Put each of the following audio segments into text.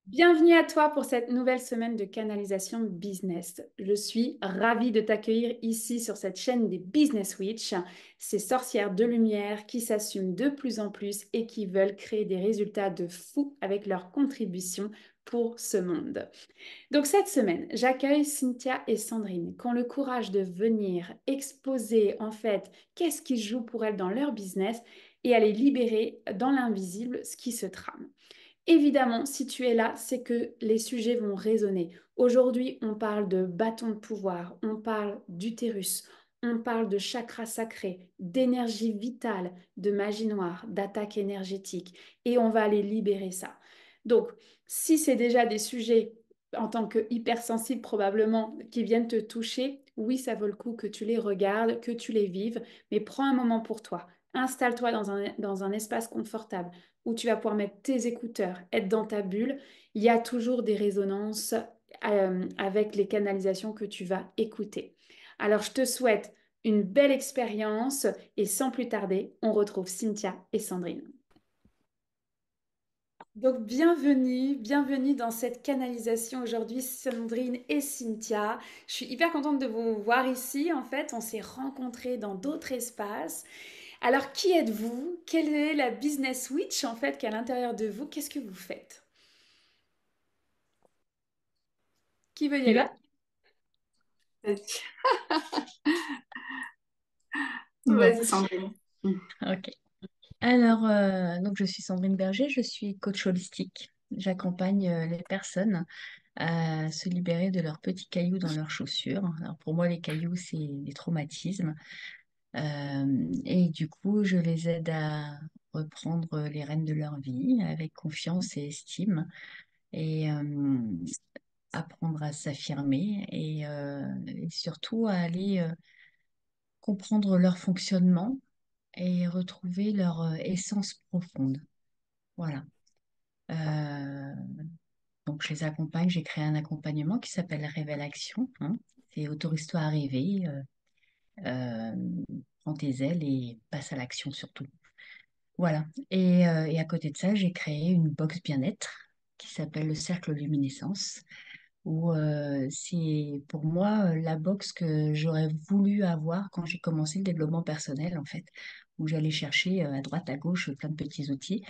Bienvenue à toi pour cette nouvelle semaine de canalisation business. Je suis ravie de t'accueillir ici sur cette chaîne des Business Witch, ces sorcières de lumière qui s'assument de plus en plus et qui veulent créer des résultats de fou avec leur contribution pour ce monde. Donc cette semaine, j'accueille Cynthia et Sandrine qui ont le courage de venir exposer en fait qu'est-ce qui joue pour elles dans leur business et aller libérer dans l'invisible ce qui se trame. Évidemment, si tu es là, c'est que les sujets vont résonner. Aujourd'hui, on parle de bâton de pouvoir, on parle d'utérus, on parle de chakra sacré, d'énergie vitale, de magie noire, d'attaque énergétique, et on va aller libérer ça. Donc, si c'est déjà des sujets en tant que hypersensible probablement qui viennent te toucher, oui, ça vaut le coup que tu les regardes, que tu les vives, mais prends un moment pour toi. Installe-toi dans un espace confortable où tu vas pouvoir mettre tes écouteurs, être dans ta bulle. Il y a toujours des résonances avec les canalisations que tu vas écouter. Alors, je te souhaite une belle expérience et sans plus tarder, on retrouve Cynthia et Sandrine. Donc, bienvenue dans cette canalisation aujourd'hui, Sandrine et Cynthia. Je suis hyper contente de vous voir ici. En fait, on s'est rencontrés dans d'autres espaces. Alors, qui êtes-vous? Quelle est la business witch en fait qu'à l'intérieur de vous? Qu'est-ce que vous faites? Qui veut y Tu aller? vas? Vas-y. Bon, Vas-y. Sandrine. Ok. Alors, donc je suis Sandrine Berger, je suis coach holistique. J'accompagne les personnes à se libérer de leurs petits cailloux dans leurs chaussures. Alors pour moi, les cailloux, c'est des traumatismes. Et du coup, je les aide à reprendre les rênes de leur vie avec confiance et estime et apprendre à s'affirmer et surtout à aller comprendre leur fonctionnement et retrouver leur essence profonde. Voilà. Euh, donc, je les accompagne. J'ai créé un accompagnement qui s'appelle Révèle Action, hein. C'est autorise-toi à rêver, euh, prends tes ailes et passe à l'action surtout. Voilà. Et à côté de ça, j'ai créé une box bien-être qui s'appelle le Cercle Luminescence, où c'est pour moi la box que j'aurais voulu avoir quand j'ai commencé le développement personnel, en fait, où j'allais chercher à droite, à gauche plein de petits outils.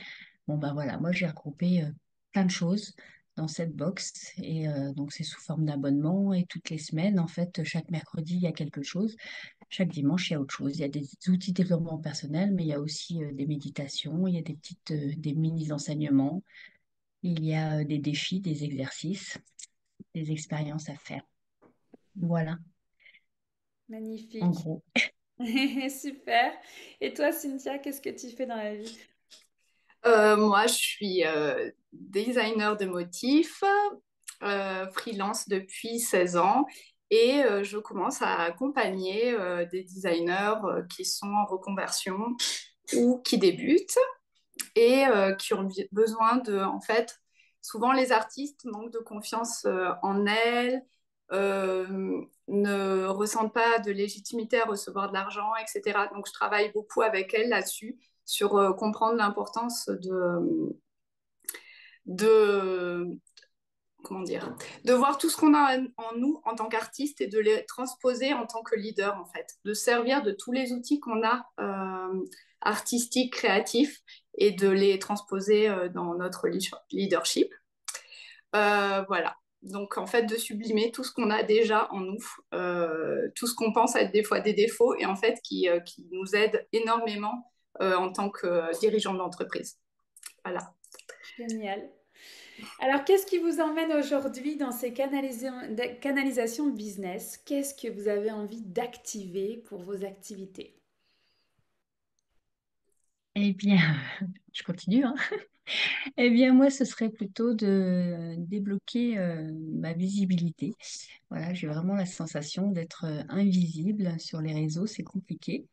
Bon, ben voilà, moi j'ai regroupé plein de choses dans cette box et donc c'est sous forme d'abonnement et toutes les semaines, en fait, chaque mercredi, il y a quelque chose. Chaque dimanche, il y a autre chose. Il y a des outils de développement personnel, mais il y a aussi des méditations, il y a des mini-enseignements, il y a des défis, des exercices, des expériences à faire. Voilà, en Magnifique. gros. Super. Et toi, Cynthia, qu'est-ce que tu fais dans la vie? Moi, je suis designer de motifs, freelance depuis 16 ans et je commence à accompagner des designers qui sont en reconversion ou qui débutent et qui ont besoin de, en fait, souvent les artistes manquent de confiance en elles, ne ressentent pas de légitimité à recevoir de l'argent, etc. Donc, je travaille beaucoup avec elles là-dessus, sur comprendre l'importance de, comment dire, de voir tout ce qu'on a en nous en tant qu'artiste et de les transposer en tant que leader, en fait, de servir de tous les outils qu'on a artistiques, créatifs, et de les transposer dans notre leadership. Voilà. Donc, en fait, de sublimer tout ce qu'on a déjà en nous, tout ce qu'on pense être des fois des défauts, et en fait, qui nous aide énormément en tant que dirigeant d'entreprise. Voilà. Génial. Alors, qu'est-ce qui vous emmène aujourd'hui dans ces canalisations business? Qu'est-ce que vous avez envie d'activer pour vos activités? Eh bien, je continue, hein. Eh bien, moi, ce serait plutôt de débloquer ma visibilité. Voilà, j'ai vraiment la sensation d'être invisible sur les réseaux, c'est compliqué.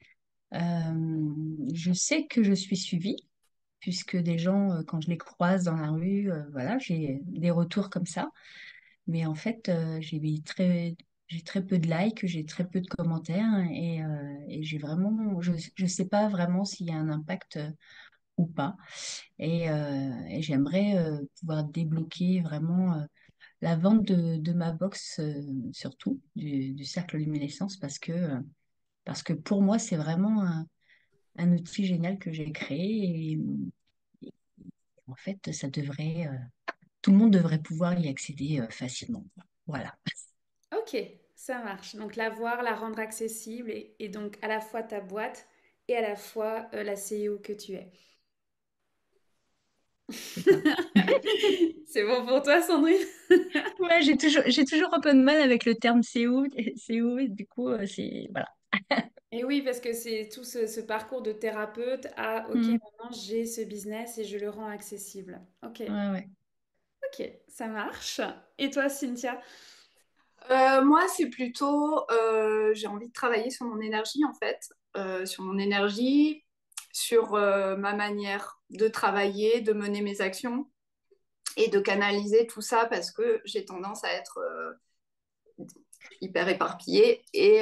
Je sais que je suis suivie, puisque des gens, quand je les croise dans la rue, voilà, j'ai des retours comme ça. Mais en fait, j'ai très peu de likes, j'ai très peu de commentaires et j'ai vraiment, je sais pas vraiment s'il y a un impact ou pas. Et j'aimerais pouvoir débloquer vraiment la vente de ma box, surtout du cercle luminescence, parce que pour moi, c'est vraiment un outil génial que j'ai créé. Et en fait, tout le monde devrait pouvoir y accéder facilement. Voilà. Ok, ça marche. Donc la voir, la rendre accessible et donc à la fois ta boîte et à la fois la CEO que tu es. C'est ça. C'est bon pour toi, Sandrine? Ouais, j'ai toujours un peu de mal avec le terme CO, CO, et du coup, voilà. Et oui, parce que c'est tout ce parcours de thérapeute à, ok, Mm. maintenant j'ai ce business et je le rends accessible. Ok, Ouais, ouais. ok, ça marche. Et toi, Cynthia? Moi, c'est plutôt, j'ai envie de travailler sur mon énergie en fait, sur mon énergie, sur ma manière de travailler, de mener mes actions et de canaliser tout ça parce que j'ai tendance à être hyper éparpillée et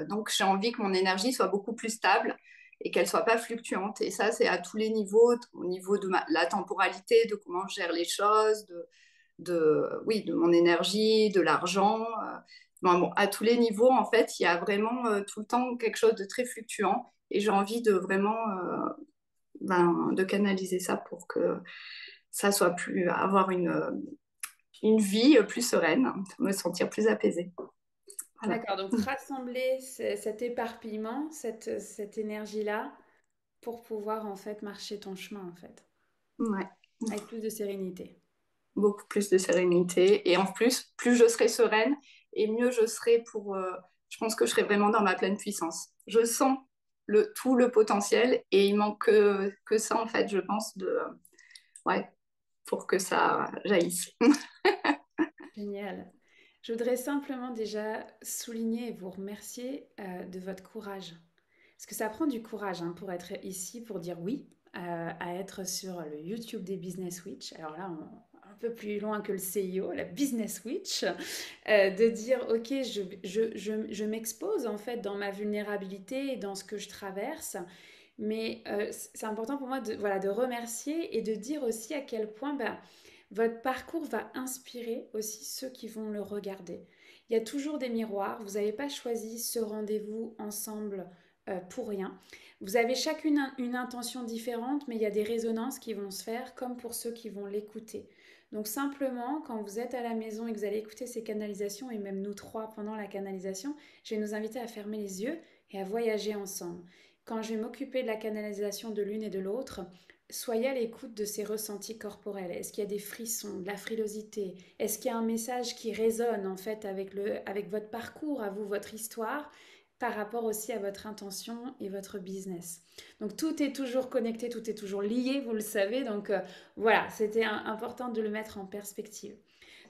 donc j'ai envie que mon énergie soit beaucoup plus stable et qu'elle soit pas fluctuante. Et ça, c'est à tous les niveaux, au niveau de la temporalité, de comment je gère les choses, oui, de mon énergie, de l'argent. Bon, à tous les niveaux, en fait, il y a vraiment tout le temps quelque chose de très fluctuant et j'ai envie de vraiment de canaliser ça pour que ça soit plus, avoir une vie plus sereine, me sentir plus apaisée. Voilà. D'accord, donc rassembler cet éparpillement, cette énergie-là, pour pouvoir en fait marcher ton chemin en fait, Ouais. avec plus de sérénité. Beaucoup plus de sérénité. Et en plus, plus je serai sereine et mieux je serai pour... je pense que je serai vraiment dans ma pleine puissance. Je sens tout le potentiel et il manque que ça, en fait, je pense, ouais, pour que ça jaillisse. Génial. Je voudrais simplement déjà souligner et vous remercier de votre courage. Parce que ça prend du courage hein, pour être ici, pour dire oui, à être sur le YouTube des Business Witch. Alors là, un peu plus loin que le CIO, la Business Witch, de dire, ok, je m'expose en fait dans ma vulnérabilité et dans ce que je traverse. Mais c'est important pour moi de, voilà, de remercier et de dire aussi à quel point bah, votre parcours va inspirer aussi ceux qui vont le regarder. Il y a toujours des miroirs. Vous n'avez pas choisi ce rendez-vous ensemble pour rien. Vous avez chacune une intention différente, mais il y a des résonances qui vont se faire comme pour ceux qui vont l'écouter. Donc simplement, quand vous êtes à la maison et que vous allez écouter ces canalisations, et même nous trois pendant la canalisation, je vais nous inviter à fermer les yeux et à voyager ensemble. Quand je vais m'occuper de la canalisation de l'une et de l'autre, soyez à l'écoute de ces ressentis corporels. Est-ce qu'il y a des frissons, de la frilosité? Est-ce qu'il y a un message qui résonne en fait avec votre parcours, à vous, votre histoire, par rapport aussi à votre intention et votre business? Donc tout est toujours connecté, tout est toujours lié, vous le savez. Donc voilà, c'était important de le mettre en perspective.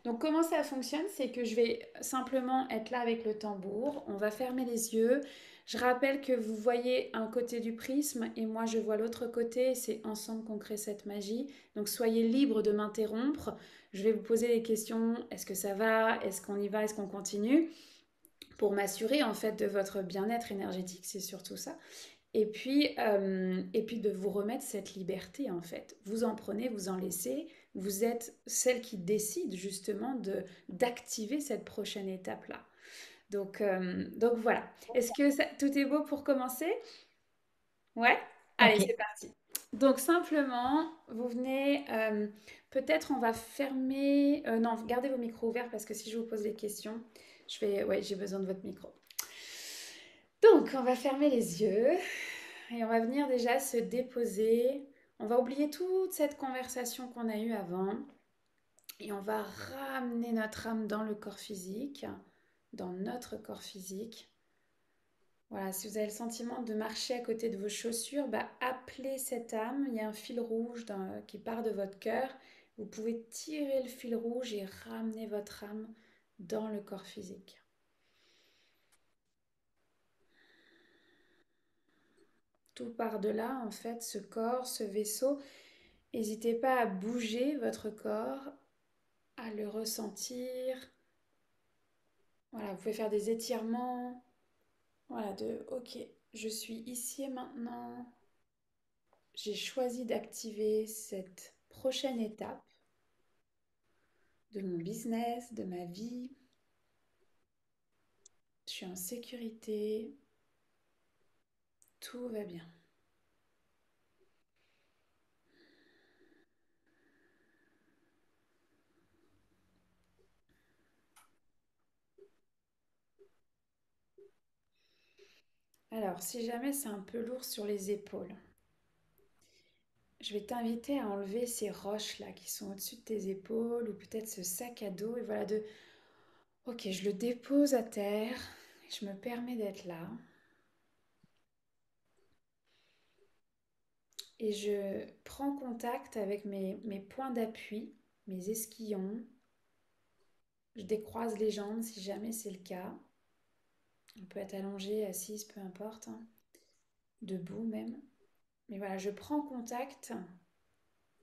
Donc comment ça fonctionne? C'est que je vais simplement être là avec le tambour, on va fermer les yeux. Je rappelle que vous voyez un côté du prisme et moi je vois l'autre côté, c'est ensemble qu'on crée cette magie. Donc soyez libre de m'interrompre. Je vais vous poser des questions, est-ce que ça va? Est-ce qu'on y va? Est-ce qu'on continue? Pour m'assurer en fait de votre bien-être énergétique, c'est surtout ça. Et puis de vous remettre cette liberté en fait. Vous en prenez, vous en laissez. Vous êtes celle qui décide justement d'activer cette prochaine étape-là. Donc voilà. Est-ce que tout est beau pour commencer? Ouais? Allez, Ok. c'est parti. Donc simplement, vous venez, peut-être on va fermer, non, gardez vos micros ouverts parce que si je vous pose des questions, ouais, j'ai besoin de votre micro. Donc, on va fermer les yeux et on va venir déjà se déposer. On va oublier toute cette conversation qu'on a eue avant et on va ramener notre âme dans le corps physique, dans notre corps physique. Voilà, si vous avez le sentiment de marcher à côté de vos chaussures, bah, appelez cette âme. Il y a un fil rouge qui part de votre cœur. Vous pouvez tirer le fil rouge et ramener votre âme dans le corps physique. Tout par-delà, en fait, ce corps, ce vaisseau. N'hésitez pas à bouger votre corps, à le ressentir. Voilà, vous pouvez faire des étirements. Voilà, OK, je suis ici et maintenant. j'ai choisi d'activer cette prochaine étape de mon business, de ma vie. Je suis en sécurité. Tout va bien. Alors, si jamais c'est un peu lourd sur les épaules, je vais t'inviter à enlever ces roches-là qui sont au-dessus de tes épaules ou peut-être ce sac à dos. Et voilà, ok, je le dépose à terre. Je me permets d'être là. Et je prends contact avec mes points d'appui, mes esquillons. Je décroise les jambes si jamais c'est le cas. On peut être allongé, assise, peu importe, hein. Debout même. Mais voilà, je prends contact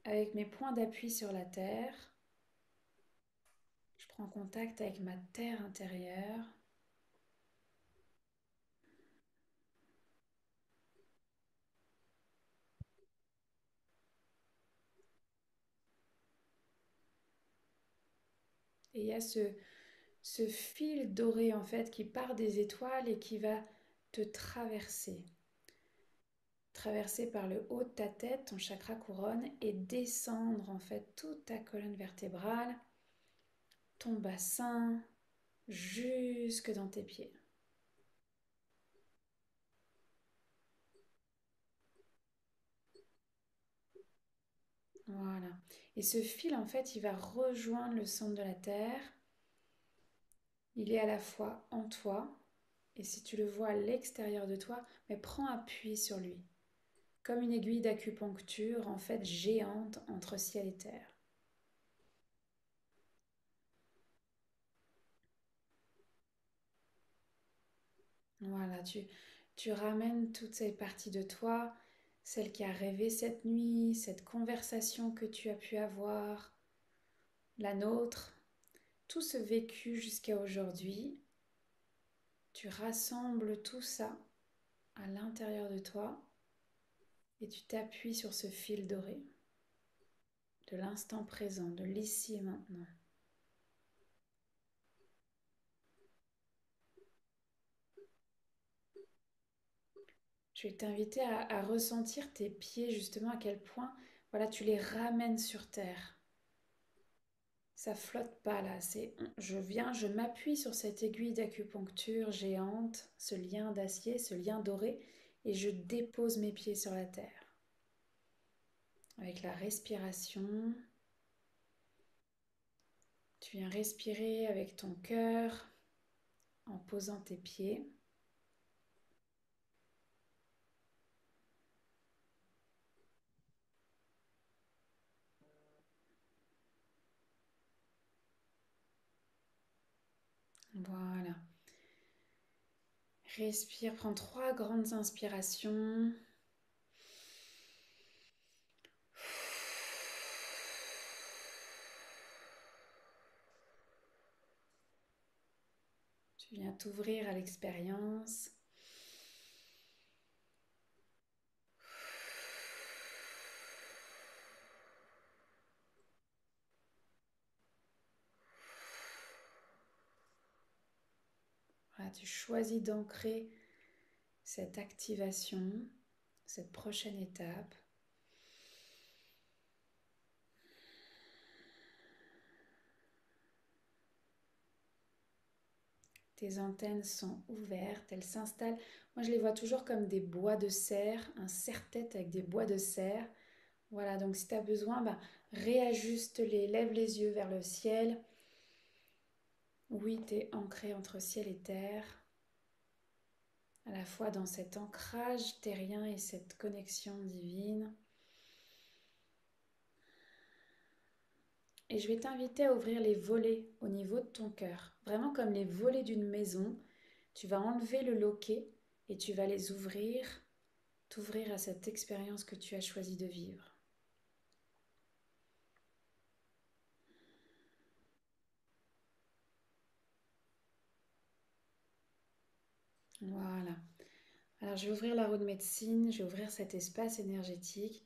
avec mes points d'appui sur la terre. Je prends contact avec ma terre intérieure. Et il y a ce fil doré en fait qui part des étoiles et qui va te traverser. Traverser par le haut de ta tête, ton chakra couronne, et descendre en fait toute ta colonne vertébrale, ton bassin, jusque dans tes pieds. Voilà. Et ce fil en fait, il va rejoindre le centre de la Terre. Il est à la fois en toi, et si tu le vois à l'extérieur de toi, mais prends appui sur lui, comme une aiguille d'acupuncture en fait géante entre ciel et terre. Voilà, tu ramènes toutes ces parties de toi, celle qui a rêvé cette nuit, cette conversation que tu as pu avoir, la nôtre, tout ce vécu jusqu'à aujourd'hui. Tu rassembles tout ça à l'intérieur de toi et tu t'appuies sur ce fil doré de l'instant présent, de l'ici et maintenant. Je vais t'inviter à ressentir tes pieds justement à quel point voilà, tu les ramènes sur terre. Ça flotte pas là, je m'appuie sur cette aiguille d'acupuncture géante, ce lien d'acier, ce lien doré, et je dépose mes pieds sur la terre. Avec la respiration, tu viens respirer avec ton cœur en posant tes pieds. Voilà. Respire, prends 3 grandes inspirations. Tu viens t'ouvrir à l'expérience. Voilà, tu choisis d'ancrer cette activation, cette prochaine étape. Tes antennes sont ouvertes, elles s'installent. Moi, je les vois toujours comme des bois de serre, un serre-tête avec des bois de serre. Voilà, donc si tu as besoin, réajuste-les, lève les yeux vers le ciel. Oui, tu es ancré entre ciel et terre, à la fois dans cet ancrage terrien et cette connexion divine. Et je vais t'inviter à ouvrir les volets au niveau de ton cœur, vraiment comme les volets d'une maison. Tu vas enlever le loquet et tu vas les ouvrir, t'ouvrir à cette expérience que tu as choisi de vivre. Voilà. Alors je vais ouvrir la roue de médecine, je vais ouvrir cet espace énergétique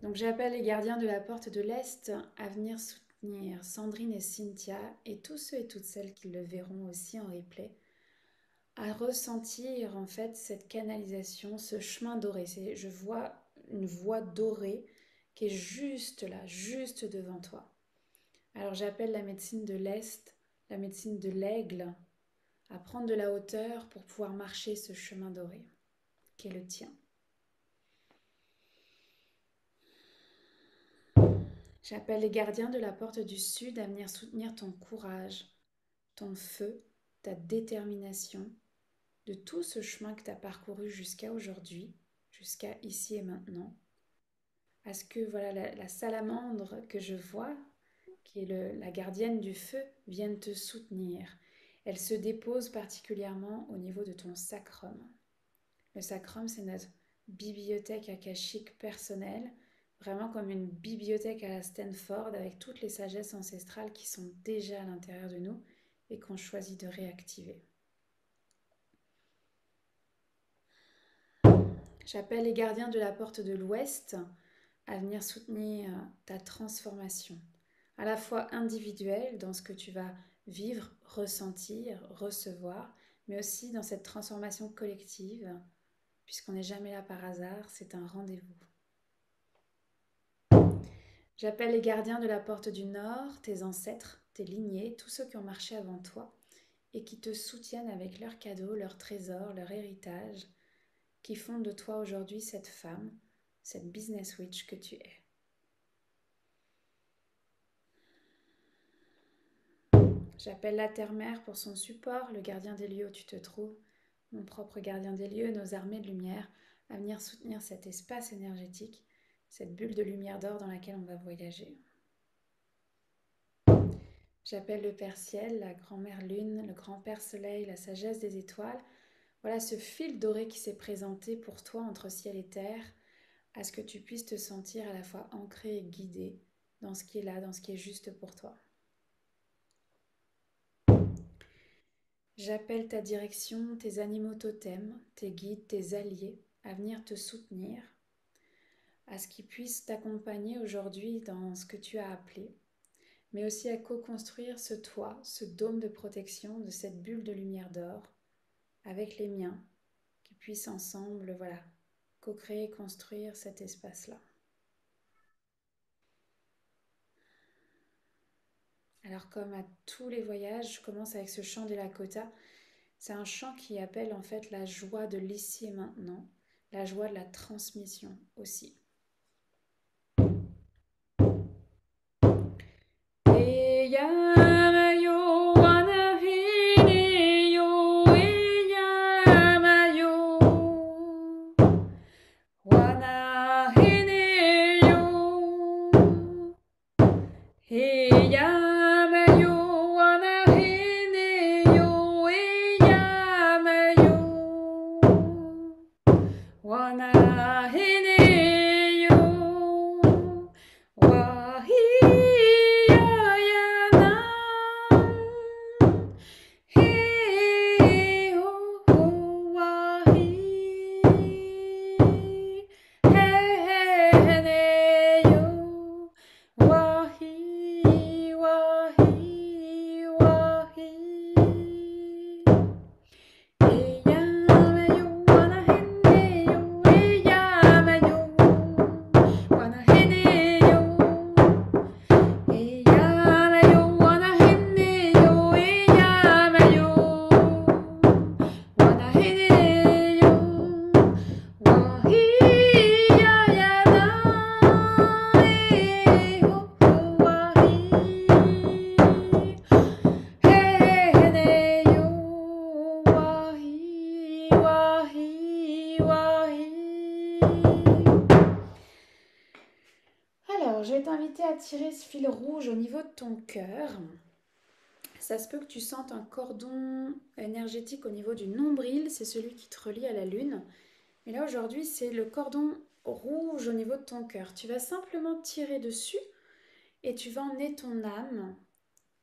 Donc j'appelle les gardiens de la porte de l'Est à venir soutenir Sandrine et Cynthia et tous ceux et toutes celles qui le verront aussi en replay, à ressentir en fait cette canalisation, ce chemin doré. Je vois une voie dorée qui est juste là, juste devant toi. Alors j'appelle la médecine de l'Est, la médecine de l'aigle, à prendre de la hauteur pour pouvoir marcher ce chemin doré, qui est le tien. J'appelle les gardiens de la porte du Sud à venir soutenir ton courage, ton feu, ta détermination, de tout ce chemin que tu as parcouru jusqu'à aujourd'hui, jusqu'à ici et maintenant. À ce que voilà, la salamandre que je vois, qui est la gardienne du feu, vienne te soutenir. Elle se dépose particulièrement au niveau de ton sacrum. Le sacrum, c'est notre bibliothèque akashique personnelle, vraiment comme une bibliothèque à la Stanford avec toutes les sagesses ancestrales qui sont déjà à l'intérieur de nous et qu'on choisit de réactiver. J'appelle les gardiens de la porte de l'Ouest à venir soutenir ta transformation, à la fois individuelle dans ce que tu vas vivre, ressentir, recevoir, mais aussi dans cette transformation collective, puisqu'on n'est jamais là par hasard, c'est un rendez-vous. J'appelle les gardiens de la porte du Nord, tes ancêtres, tes lignées, tous ceux qui ont marché avant toi et qui te soutiennent avec leurs cadeaux, leurs trésors, leur héritage, qui font de toi aujourd'hui cette femme, cette business witch que tu es. J'appelle la terre-mère pour son support, le gardien des lieux où tu te trouves, mon propre gardien des lieux, nos armées de lumière, à venir soutenir cet espace énergétique, cette bulle de lumière d'or dans laquelle on va voyager. J'appelle le Père Ciel, la grand-mère Lune, le grand-père Soleil, la sagesse des étoiles. Voilà ce fil doré qui s'est présenté pour toi entre ciel et terre, à ce que tu puisses te sentir à la fois ancré et guidé dans ce qui est là, dans ce qui est juste pour toi. J'appelle ta direction, tes animaux totems, tes guides, tes alliés à venir te soutenir, à ce qu'ils puissent t'accompagner aujourd'hui dans ce que tu as appelé, mais aussi à co-construire ce toit, ce dôme de protection de cette bulle de lumière d'or avec les miens, qui puissent ensemble, voilà, co-créer, construire cet espace-là. Alors comme à tous les voyages, je commence avec ce chant des Lakota. C'est un chant qui appelle en fait la joie de l'ici et maintenant, la joie de la transmission aussi. Alors, je vais t'inviter à tirer ce fil rouge au niveau de ton cœur. Ça se peut que tu sentes un cordon énergétique au niveau du nombril, c'est celui qui te relie à la lune. Mais là, aujourd'hui, c'est le cordon rouge au niveau de ton cœur. Tu vas simplement tirer dessus et tu vas emmener ton âme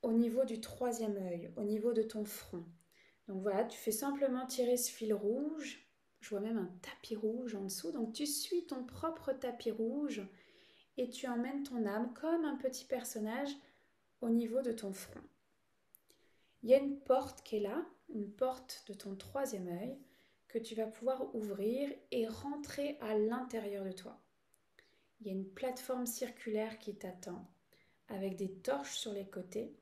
au niveau du troisième œil, au niveau de ton front. Donc voilà, tu fais simplement tirer ce fil rouge. Je vois même un tapis rouge en dessous. Donc tu suis ton propre tapis rouge et tu emmènes ton âme comme un petit personnage au niveau de ton front. Il y a une porte qui est là, une porte de ton troisième œil que tu vas pouvoir ouvrir et rentrer à l'intérieur de toi. Il y a une plateforme circulaire qui t'attend avec des torches sur les côtés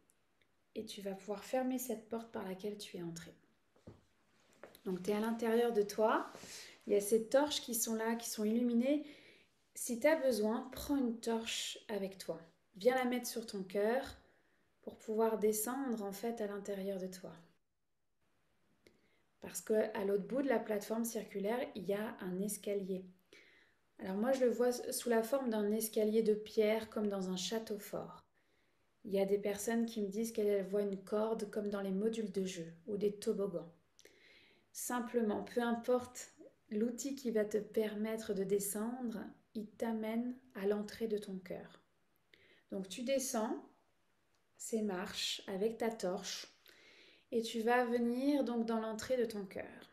et tu vas pouvoir fermer cette porte par laquelle tu es entré. Donc tu es à l'intérieur de toi, il y a ces torches qui sont là, qui sont illuminées. Si tu as besoin, prends une torche avec toi. Viens la mettre sur ton cœur pour pouvoir descendre en fait à l'intérieur de toi. Parce qu'à l'autre bout de la plateforme circulaire, il y a un escalier. Alors moi, je le vois sous la forme d'un escalier de pierre comme dans un château fort. Il y a des personnes qui me disent qu'elles voient une corde comme dans les modules de jeu ou des toboggans. Simplement, peu importe l'outil qui va te permettre de descendre, il t'amène à l'entrée de ton cœur. Donc tu descends ces marches avec ta torche et tu vas venir donc dans l'entrée de ton cœur.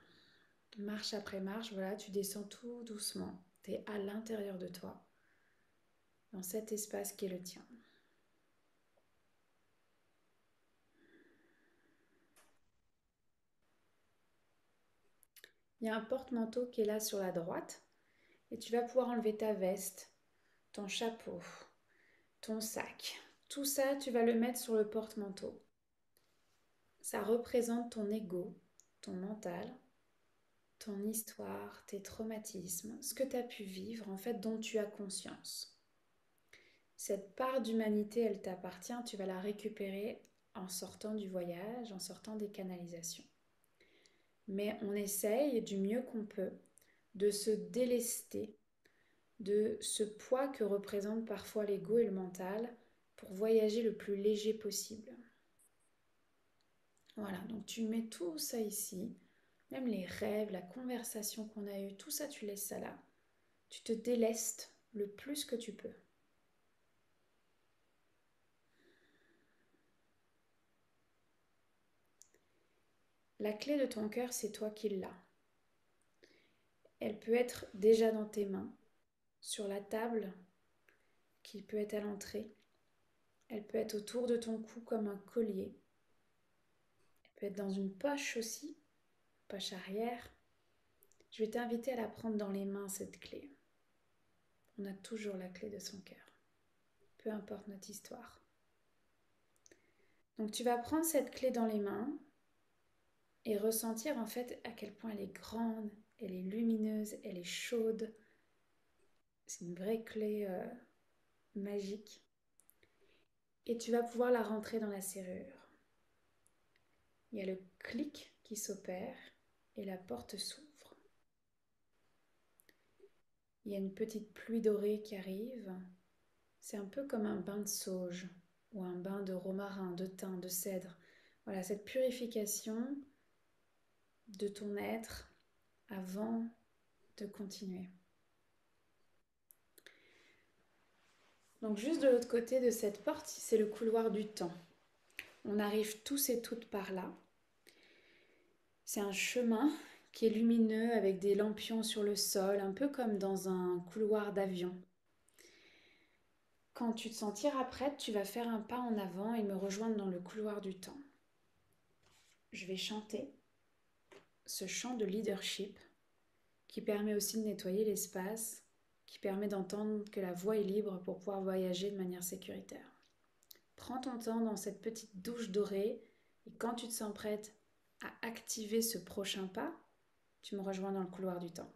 Marche après marche, voilà, tu descends tout doucement. Tu es à l'intérieur de toi, dans cet espace qui est le tien. Il y a un porte-manteau qui est là sur la droite et tu vas pouvoir enlever ta veste, ton chapeau, ton sac. Tout ça, tu vas le mettre sur le porte-manteau. Ça représente ton ego, ton mental, ton histoire, tes traumatismes, ce que tu as pu vivre, en fait, dont tu as conscience. Cette part d'humanité, elle t'appartient, tu vas la récupérer en sortant du voyage, en sortant des canalisations. Mais on essaye du mieux qu'on peut de se délester de ce poids que représentent parfois l'ego et le mental pour voyager le plus léger possible. Voilà, donc tu mets tout ça ici, même les rêves, la conversation qu'on a eue, tout ça tu laisses ça là. Tu te délestes le plus que tu peux. La clé de ton cœur, c'est toi qui l'as. Elle peut être déjà dans tes mains, sur la table, qui peut être à l'entrée. Elle peut être autour de ton cou comme un collier. Elle peut être dans une poche aussi, poche arrière. Je vais t'inviter à la prendre dans les mains, cette clé. On a toujours la clé de son cœur, peu importe notre histoire. Donc tu vas prendre cette clé dans les mains et ressentir en fait à quel point elle est grande, elle est lumineuse, elle est chaude. C'est une vraie clé magique. Et tu vas pouvoir la rentrer dans la serrure. Il y a le clic qui s'opère et la porte s'ouvre. Il y a une petite pluie dorée qui arrive. C'est un peu comme un bain de sauge ou un bain de romarin, de thym, de cèdre. Voilà, cette purification de ton être avant de continuer. Donc juste de l'autre côté de cette porte, c'est le couloir du temps. On arrive tous et toutes par là. C'est un chemin qui est lumineux avec des lampions sur le sol, un peu comme dans un couloir d'avion. Quand tu te sentiras prête, tu vas faire un pas en avant et me rejoindre dans le couloir du temps. Je vais chanter ce chant de leadership qui permet aussi de nettoyer l'espace, qui permet d'entendre que la voie est libre pour pouvoir voyager de manière sécuritaire. Prends ton temps dans cette petite douche dorée et quand tu te sens prête à activer ce prochain pas, tu me rejoins dans le couloir du temps.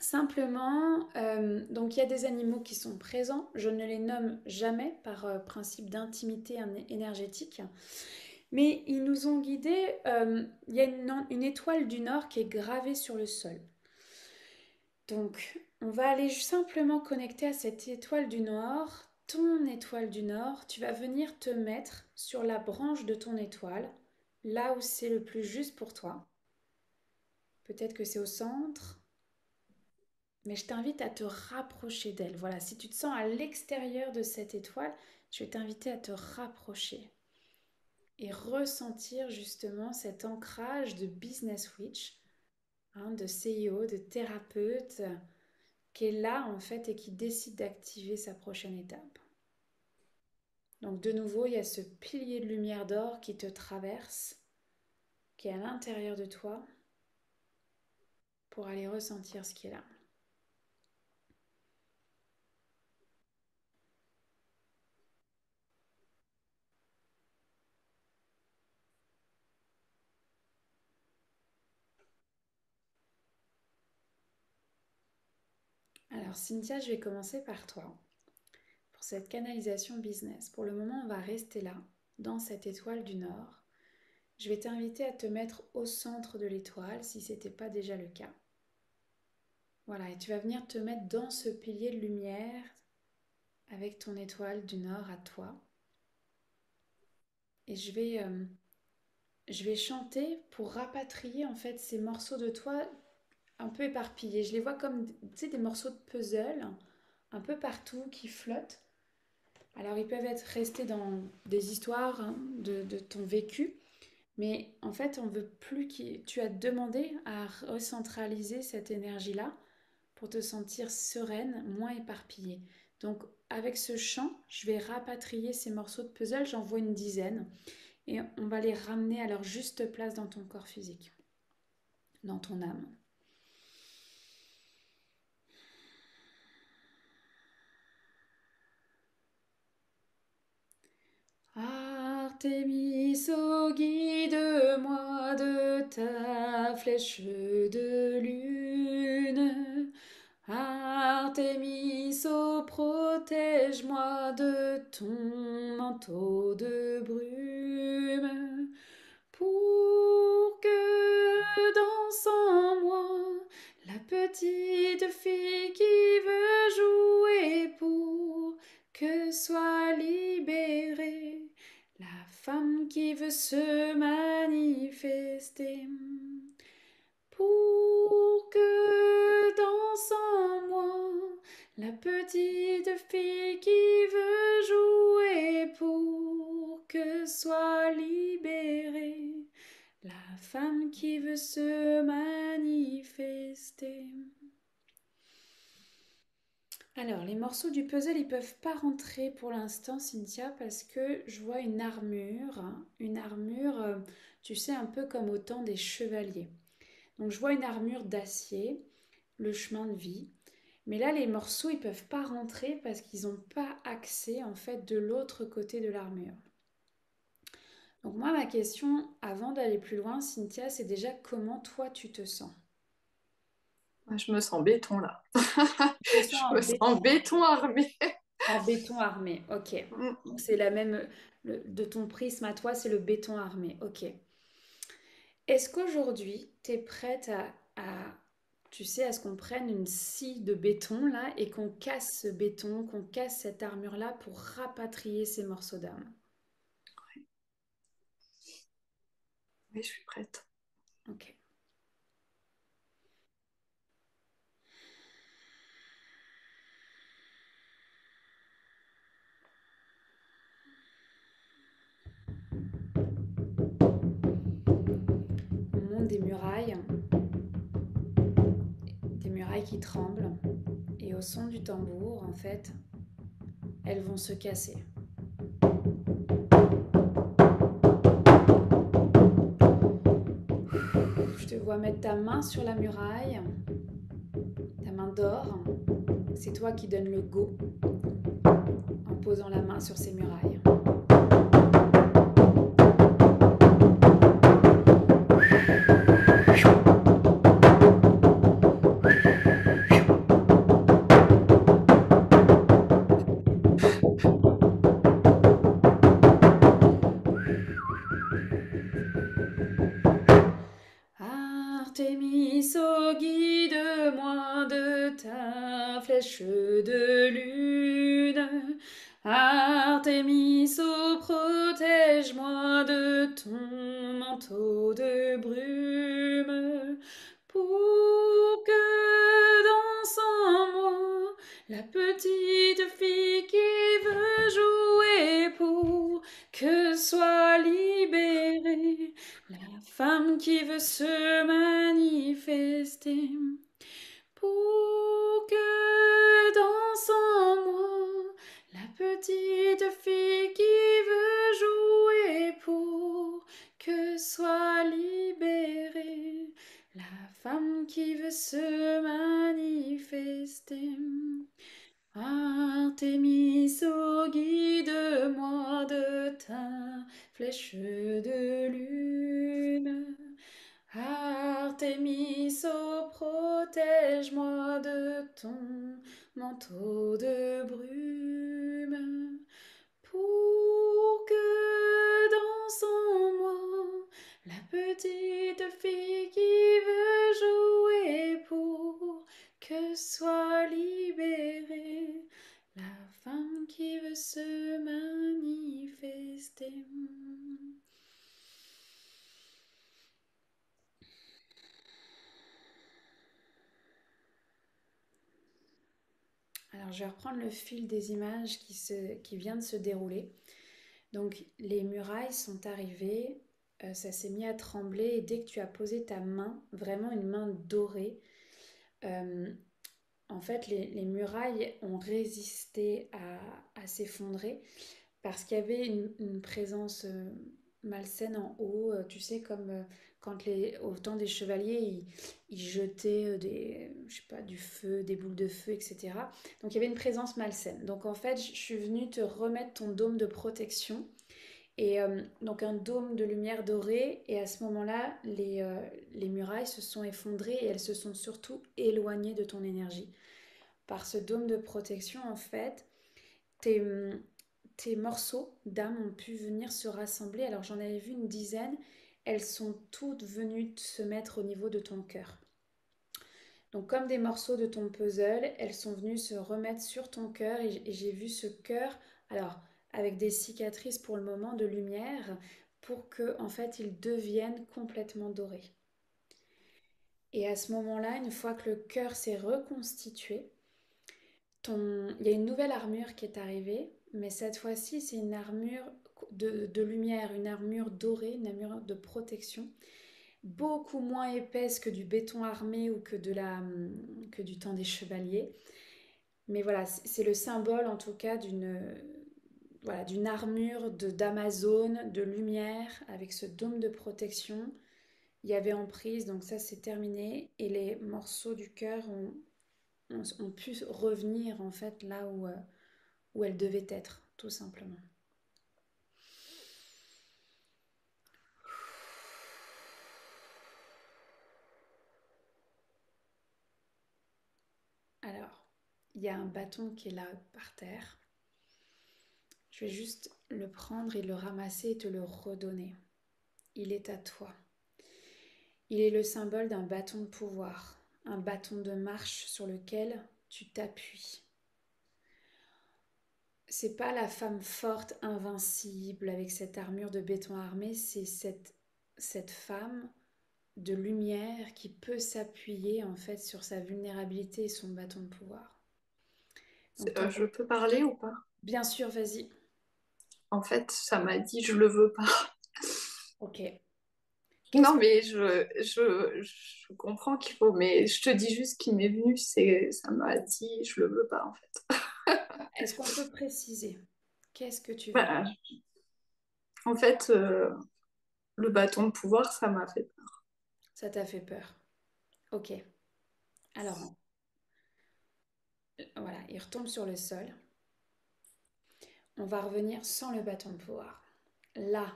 Simplement, donc il y a des animaux qui sont présents. Je ne les nomme jamais par principe d'intimité énergétique. Mais ils nous ont guidés. Il y a une étoile du Nord qui est gravée sur le sol. Donc, on va aller simplement connecter à cette étoile du Nord. Ton étoile du Nord, tu vas venir te mettre sur la branche de ton étoile, là où c'est le plus juste pour toi. Peut-être que c'est au centre, mais je t'invite à te rapprocher d'elle. Voilà, si tu te sens à l'extérieur de cette étoile, je vais t'inviter à te rapprocher et ressentir justement cet ancrage de business witch, de CEO, de thérapeute, qui est là en fait et qui décide d'activer sa prochaine étape. Donc de nouveau, il y a ce pilier de lumière d'or qui te traverse, qui est à l'intérieur de toi, pour aller ressentir ce qui est là. Alors Cynthia, je vais commencer par toi. Pour cette canalisation business, pour le moment, on va rester là, dans cette étoile du Nord. Je vais t'inviter à te mettre au centre de l'étoile, si ce n'était pas déjà le cas. Voilà, et tu vas venir te mettre dans ce pilier de lumière avec ton étoile du Nord à toi. Et je vais chanter pour rapatrier en fait ces morceaux de toi un peu éparpillés. Je les vois comme des morceaux de puzzle un peu partout qui flottent. Alors ils peuvent être restés dans des histoires de ton vécu, mais en fait on veut plus tu as demandé à recentraliser cette énergie-là pour te sentir sereine, moins éparpillée. Donc avec ce chant, je vais rapatrier ces morceaux de puzzle, j'en vois une dizaine, et on va les ramener à leur juste place dans ton corps physique, dans ton âme. Artémis, oh, guide-moi de ta flèche de lune. Artémis, oh, protège-moi de ton manteau de brume. Pour que danse en moi la petite fille qui veut jouer, pour que soit libérée la femme qui veut se manifester. Pour que danse en moi la petite fille qui veut jouer, pour que soit libérée la femme qui veut se manifester. Alors, les morceaux du puzzle, ils peuvent pas rentrer pour l'instant, Cynthia, parce que je vois une armure, tu sais, un peu comme au temps des chevaliers. Donc, je vois une armure d'acier, le chemin de vie. Mais là, les morceaux, ils peuvent pas rentrer parce qu'ils n'ont pas accès, en fait, de l'autre côté de l'armure. Donc, moi, ma question, avant d'aller plus loin, Cynthia, c'est déjà comment toi, tu te sens? Je me sens béton là. Tu te sens Je me sens béton armé. en béton armé, ok. Donc c'est la même, de ton prisme à toi, c'est le béton armé, ok. Est-ce qu'aujourd'hui, tu es prête tu sais, à ce qu'on prenne une scie de béton là et qu'on casse ce béton, qu'on casse cette armure-là pour rapatrier ces morceaux d'âme? Oui, je suis prête. Ok. On monte des murailles qui tremblent, et au son du tambour, en fait, elles vont se casser. Je te vois mettre ta main sur la muraille, ta main d'or. C'est toi qui donnes le go en posant la main sur ces murailles. ta flèche de lune. Artémis, oh, protège-moi de ton manteau de brume, pour que danse en moi la petite fille qui veut jouer, pour que soit libérée la femme qui veut se manifester, pour que danse en moi la petite fille qui veut jouer, pour que soit libérée la femme qui veut se manifester. Artémis, oh, guide-moi de ta flèche de lune. Artémis, oh, protège-moi de ton manteau de brume, pour que danse en moi la petite fille qui veut jouer, pour que soit libérée la femme qui veut se manifester. Alors, je vais reprendre le fil des images qui vient de se dérouler. Donc, les murailles sont arrivées, ça s'est mis à trembler, et dès que tu as posé ta main, vraiment une main dorée, euh, en fait, les murailles ont résisté à s'effondrer parce qu'il y avait une présence malsaine en haut, tu sais, comme quand au temps des chevaliers, ils jetaient je sais pas, du feu, des boules de feu, etc. Donc il y avait une présence malsaine. Donc en fait, je suis venue te remettre ton dôme de protection. Et donc un dôme de lumière dorée, et à ce moment-là, les murailles se sont effondrées et elles se sont surtout éloignées de ton énergie. Par ce dôme de protection, en fait, tes, tes morceaux d'âme ont pu venir se rassembler. Alors j'en avais vu une dizaine, elles sont toutes venues se mettre au niveau de ton cœur. Donc comme des morceaux de ton puzzle, elles sont venues se remettre sur ton cœur, et j'ai vu ce cœur, alors avec des cicatrices pour le moment de lumière, pour que en fait il devienne complètement doré. Et à ce moment-là, une fois que le cœur s'est reconstitué, il y a une nouvelle armure qui est arrivée, mais cette fois-ci, c'est une armure de lumière, une armure dorée, une armure de protection, beaucoup moins épaisse que du béton armé ou que du temps des chevaliers. Mais voilà, c'est le symbole en tout cas d'une armure d'Amazone, de lumière, avec ce dôme de protection. Il y avait emprise, donc ça c'est terminé. Et les morceaux du cœur ont pu revenir en fait là où elles devaient être, tout simplement. Alors, il y a un bâton qui est là par terre. Je vais juste le prendre et le ramasser et te le redonner. Il est à toi. Il est le symbole d'un bâton de pouvoir, un bâton de marche sur lequel tu t'appuies. C'est pas la femme forte, invincible, avec cette armure de béton armé, c'est cette femme de lumière qui peut s'appuyer en fait sur sa vulnérabilité et son bâton de pouvoir. Donc, Je peux parler ou pas? bien sûr, vas-y. En fait, ça m'a dit je le veux pas. Ok. Non, mais je comprends qu'il faut, mais je te dis juste ce qui m'est venu, ça m'a dit je le veux pas en fait. Est-ce qu'on peut préciser? Qu'est-ce que tu veux? Voilà. En fait, le bâton de pouvoir, ça m'a fait peur. Ça t'a fait peur. Ok. Alors, voilà, il retombe sur le sol. On va revenir sans le bâton de pouvoir. Là,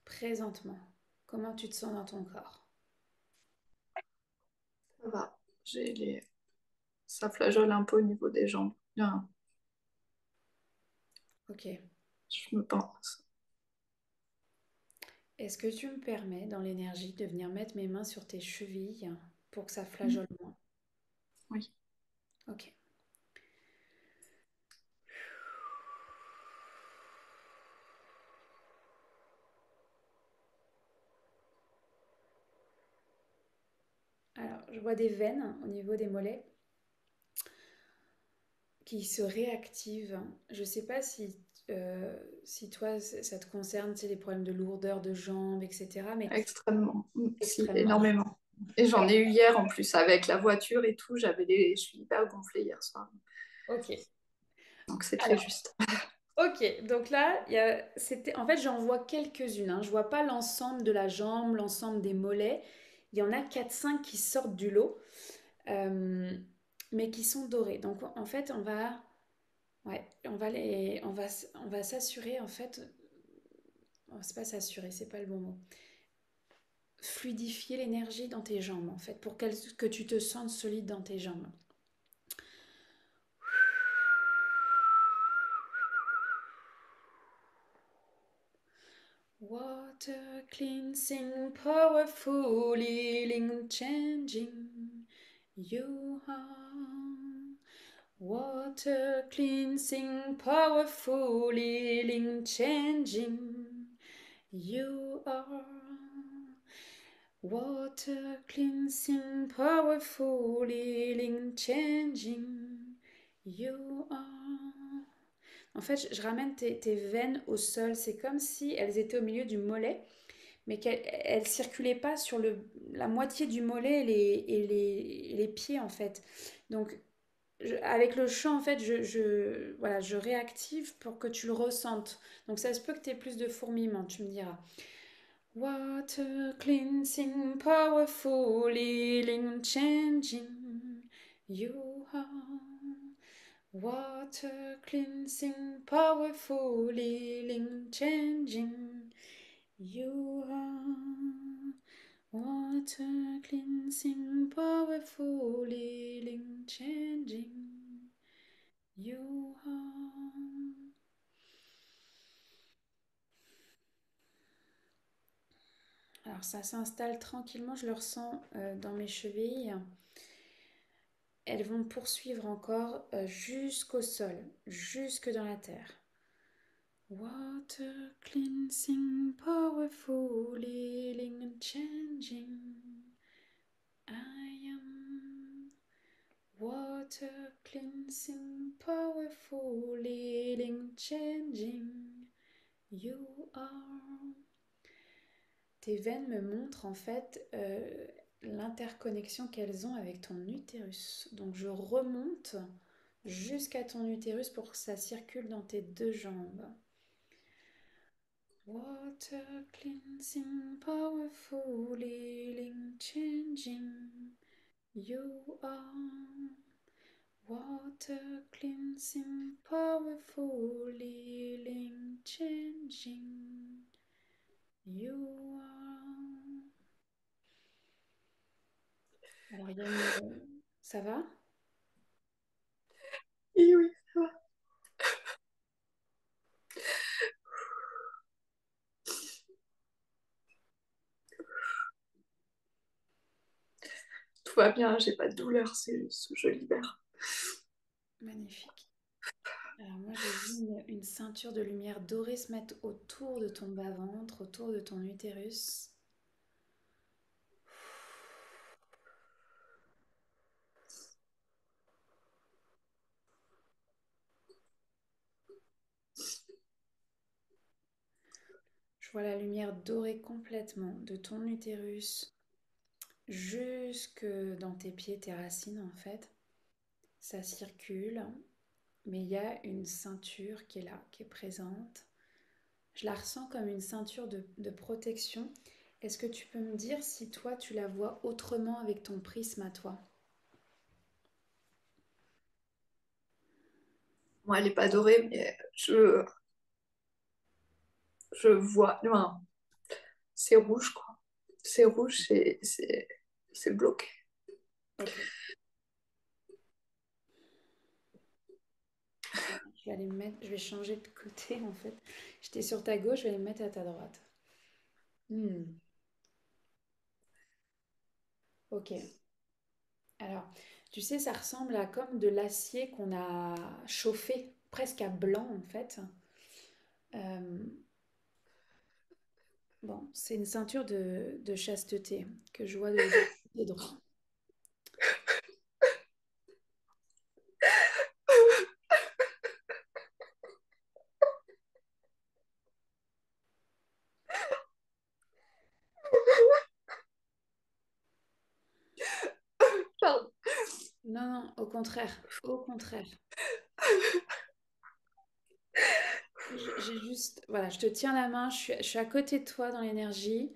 présentement, comment tu te sens dans ton corps? Ça va. Ça flageole un peu au niveau des jambes. Bien, Ok. je me pense. Est-ce que tu me permets, dans l'énergie, de venir mettre mes mains sur tes chevilles pour que ça flageole moins? Oui. Ok. Alors, je vois des veines au niveau des mollets qui se réactivent. Je ne sais pas si toi, ça te concerne, tu sais, les problèmes de lourdeur de jambes, etc. Mais Extrêmement. Si, extrêmement. énormément. Et j'en ai eu hier en plus avec la voiture et tout. Je suis hyper gonflée hier soir. Ok. Donc c'est très Alors, juste. ok. Donc là, en fait, j'en vois quelques-unes, hein. Je vois pas l'ensemble de la jambe, l'ensemble des mollets. Il y en a quatre cinq qui sortent du lot, euh, mais qui sont dorés. Donc en fait, ouais, on va s'assurer en fait. Oh, c'est pas s'assurer, c'est pas le bon mot. Fluidifier l'énergie dans tes jambes en fait, pour que tu te sentes solide dans tes jambes. Water cleansing, powerful, healing, changing. You are water cleansing, powerful, healing, changing. You are water cleansing, powerful, healing, changing. You are. En fait, je ramène tes veines au sol. C'est comme si elles étaient au milieu du mollet, mais qu'elles ne circulaient pas sur la moitié du mollet et les pieds, en fait. Donc, avec le chant, en fait, voilà, je réactive pour que tu le ressentes. Donc, ça se peut que tu aies plus de fourmillement, tu me diras. Water cleansing, powerful, healing, changing. You are water cleansing, powerful, healing, changing. You are water cleansing, powerful, healing, changing. You are. Alors ça s'installe tranquillement, je le ressens dans mes chevilles. Elles vont poursuivre encore jusqu'au sol, jusque dans la terre. Water cleansing, powerful, healing and changing. I am water cleansing, powerful, healing, changing. You are. Tes veines me montrent en fait l'interconnexion qu'elles ont avec ton utérus. Donc je remonte jusqu'à ton utérus pour que ça circule dans tes deux jambes. Water cleansing, powerful, healing, changing. You are water cleansing, powerful, healing, changing. You are. Alors, il y a une. Ça va? Oui, oui, ça va. Tout va bien, j'ai pas de douleur, c'est juste je libère. Magnifique. Alors, moi, j'ai vu une ceinture de lumière dorée se mettre autour de ton bas-ventre, autour de ton utérus. Je vois la lumière dorée complètement de ton utérus jusque dans tes pieds, tes racines, en fait. Ça circule, mais il y a une ceinture qui est là, qui est présente. Je la ressens comme une ceinture de protection. Est-ce que tu peux me dire si toi, tu la vois autrement avec ton prisme à toi? Moi, elle est pas dorée, mais je vois. Non, c'est rouge, quoi. C'est rouge, c'est bloqué. Ok. Je vais aller me mettre, je vais changer de côté en fait. J'étais sur ta gauche, je vais aller me mettre à ta droite. Hmm. Ok. Alors, Tu sais, ça ressemble à comme de l'acier qu'on a chauffé, presque à blanc en fait. Euh, bon, c'est une ceinture de chasteté que je vois de côté droit. Pardon. Non, non, au contraire, au contraire. J'ai juste, voilà, je te tiens la main, je suis à côté de toi dans l'énergie.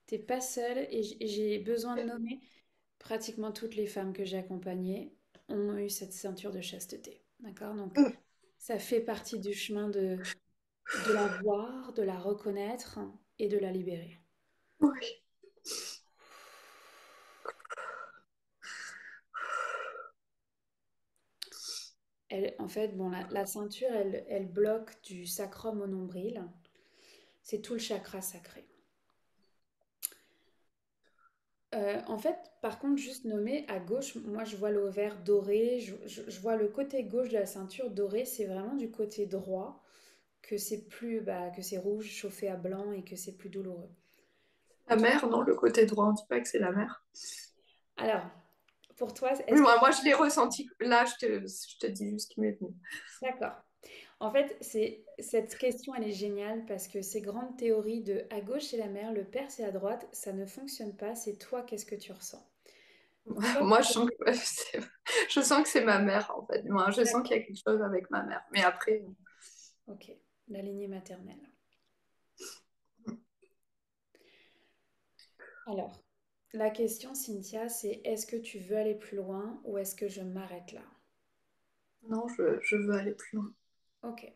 T'es pas seule et j'ai besoin de nommer pratiquement toutes les femmes que j'ai accompagnées ont eu cette ceinture de chasteté. D'accord? Donc, ça fait partie du chemin de la voir, de la reconnaître et de la libérer. Oui. Elle, en fait, bon, la ceinture, elle bloque du sacrum au nombril. C'est tout le chakra sacré. En fait, par contre, juste nommer à gauche, moi je vois l'ovaire doré, je vois le côté gauche de la ceinture doré, c'est vraiment du côté droit que c'est plus, bah, que c'est rouge chauffé à blanc et que c'est plus douloureux. La mer, non, le côté droit, on dit pas que c'est la mer. Alors, pour toi, Oui, est-ce que... moi, je l'ai ressenti. Là, je te dis juste ce qui m'est venu. D'accord. En fait, cette question, elle est géniale parce que ces grandes théories de à gauche c'est la mer, le père c'est à droite, ça ne fonctionne pas. C'est toi, qu'est-ce que tu ressens? Toi, Moi, je sens que c'est ma mère, en fait. Moi, je sens qu'il y a quelque chose avec ma mère. Mais après, ok, la lignée maternelle. Alors, la question, Cynthia, c'est est-ce que tu veux aller plus loin ou est-ce que je m'arrête là? non, je veux aller plus loin. Ok.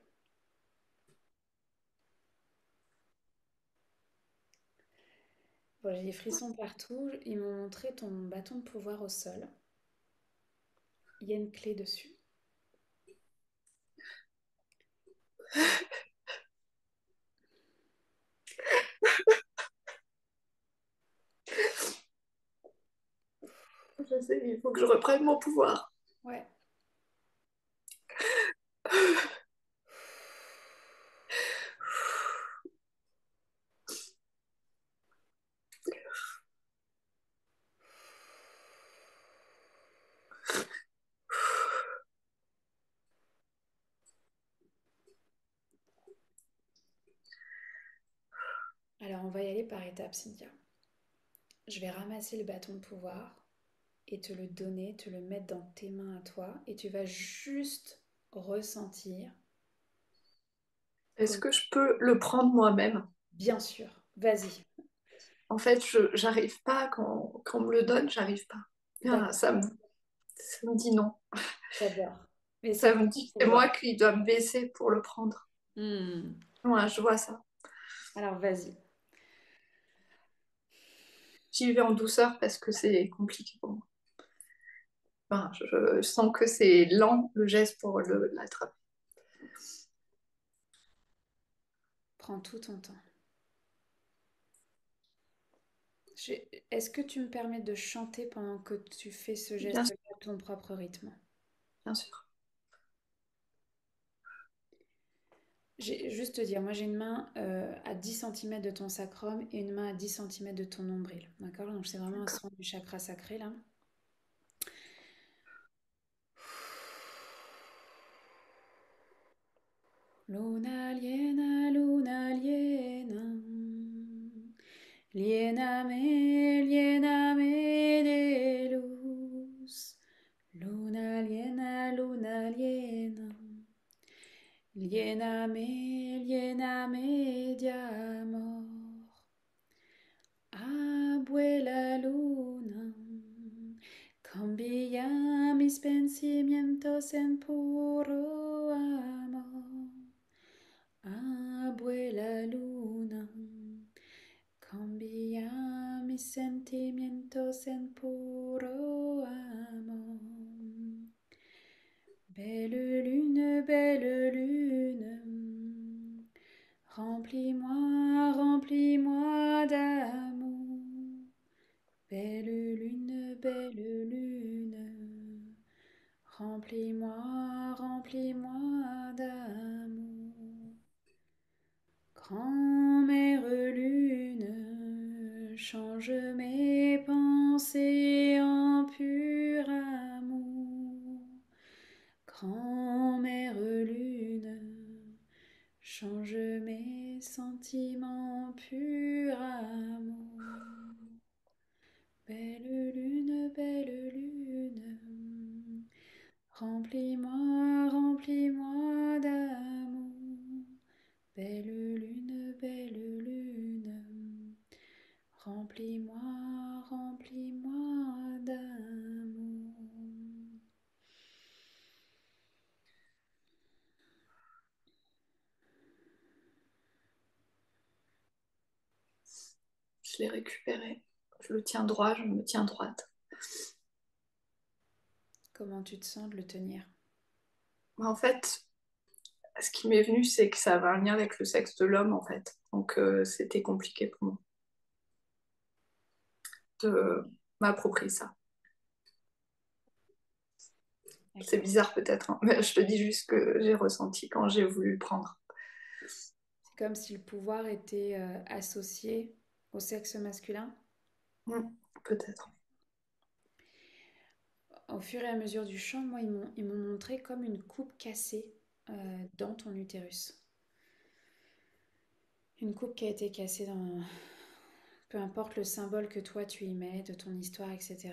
Bon, j'ai des frissons partout. Ils m'ont montré ton bâton de pouvoir au sol. Il y a une clé dessus. Je sais, il faut que je reprenne mon pouvoir. Ouais. Alors, on va y aller par étapes, Cynthia. Je vais ramasser le bâton de pouvoir et te le donner, te le mettre dans tes mains à toi et tu vas juste ressentir Est-ce comme... que je peux le prendre moi-même? Bien sûr, vas-y. En fait, j'arrive pas, quand on me le donne, j'arrive pas. Ah, D'accord, ça me dit non. j'adore. Mais Ça c'est me dit que faut c'est moi voir. qui dois me baisser pour le prendre. Hmm. Ouais, je vois ça. Alors, vas-y. J'y vais en douceur parce que c'est compliqué pour moi. Enfin, je sens que c'est lent le geste pour l'attraper. Prends tout ton temps. Est-ce que tu me permets de chanter pendant que tu fais ce Bien geste-là sûr, à ton propre rythme? bien sûr. J'ai juste te dire, moi j'ai une main à 10 centimètres de ton sacrum et une main à 10 centimètres de ton nombril. D'accord? Donc c'est vraiment un D'accord. soin du chakra sacré là. Luna liena, luna liena. Liena me de luz. Luna liena. Liena me de amor. Abuela luna, cambia mis pensamientos en puro amor. Abuela luna, cambia mis sentimientos en puro amor. Belle lune, remplis-moi, remplis-moi d'amour. Belle lune, belle lune. Remplis-moi, remplis-moi d'amour. Grand-mère lune, change mes pensées en pur amour. Grand-mère lune, change mes sentiments en pur amour. Belle lune, remplis-moi, remplis-moi d'amour. Belle lune, remplis-moi, remplis-moi d'amour. Je l'ai récupéré. Je le tiens droit, je me tiens droite. Comment tu te sens de le tenir? En fait, ce qui m'est venu, c'est que ça avait un lien avec le sexe de l'homme, en fait. Donc, c'était compliqué pour moi de m'approprier ça. C'est bizarre peut-être, hein, mais je te dis juste que j'ai ressenti quand j'ai voulu le prendre. C'est comme si le pouvoir était associé au sexe masculin. Peut-être. Au fur et à mesure du chant, moi, ils m'ont montré comme une coupe cassée dans ton utérus. Une coupe qui a été cassée dans... Peu importe le symbole que toi tu y mets, de ton histoire, etc.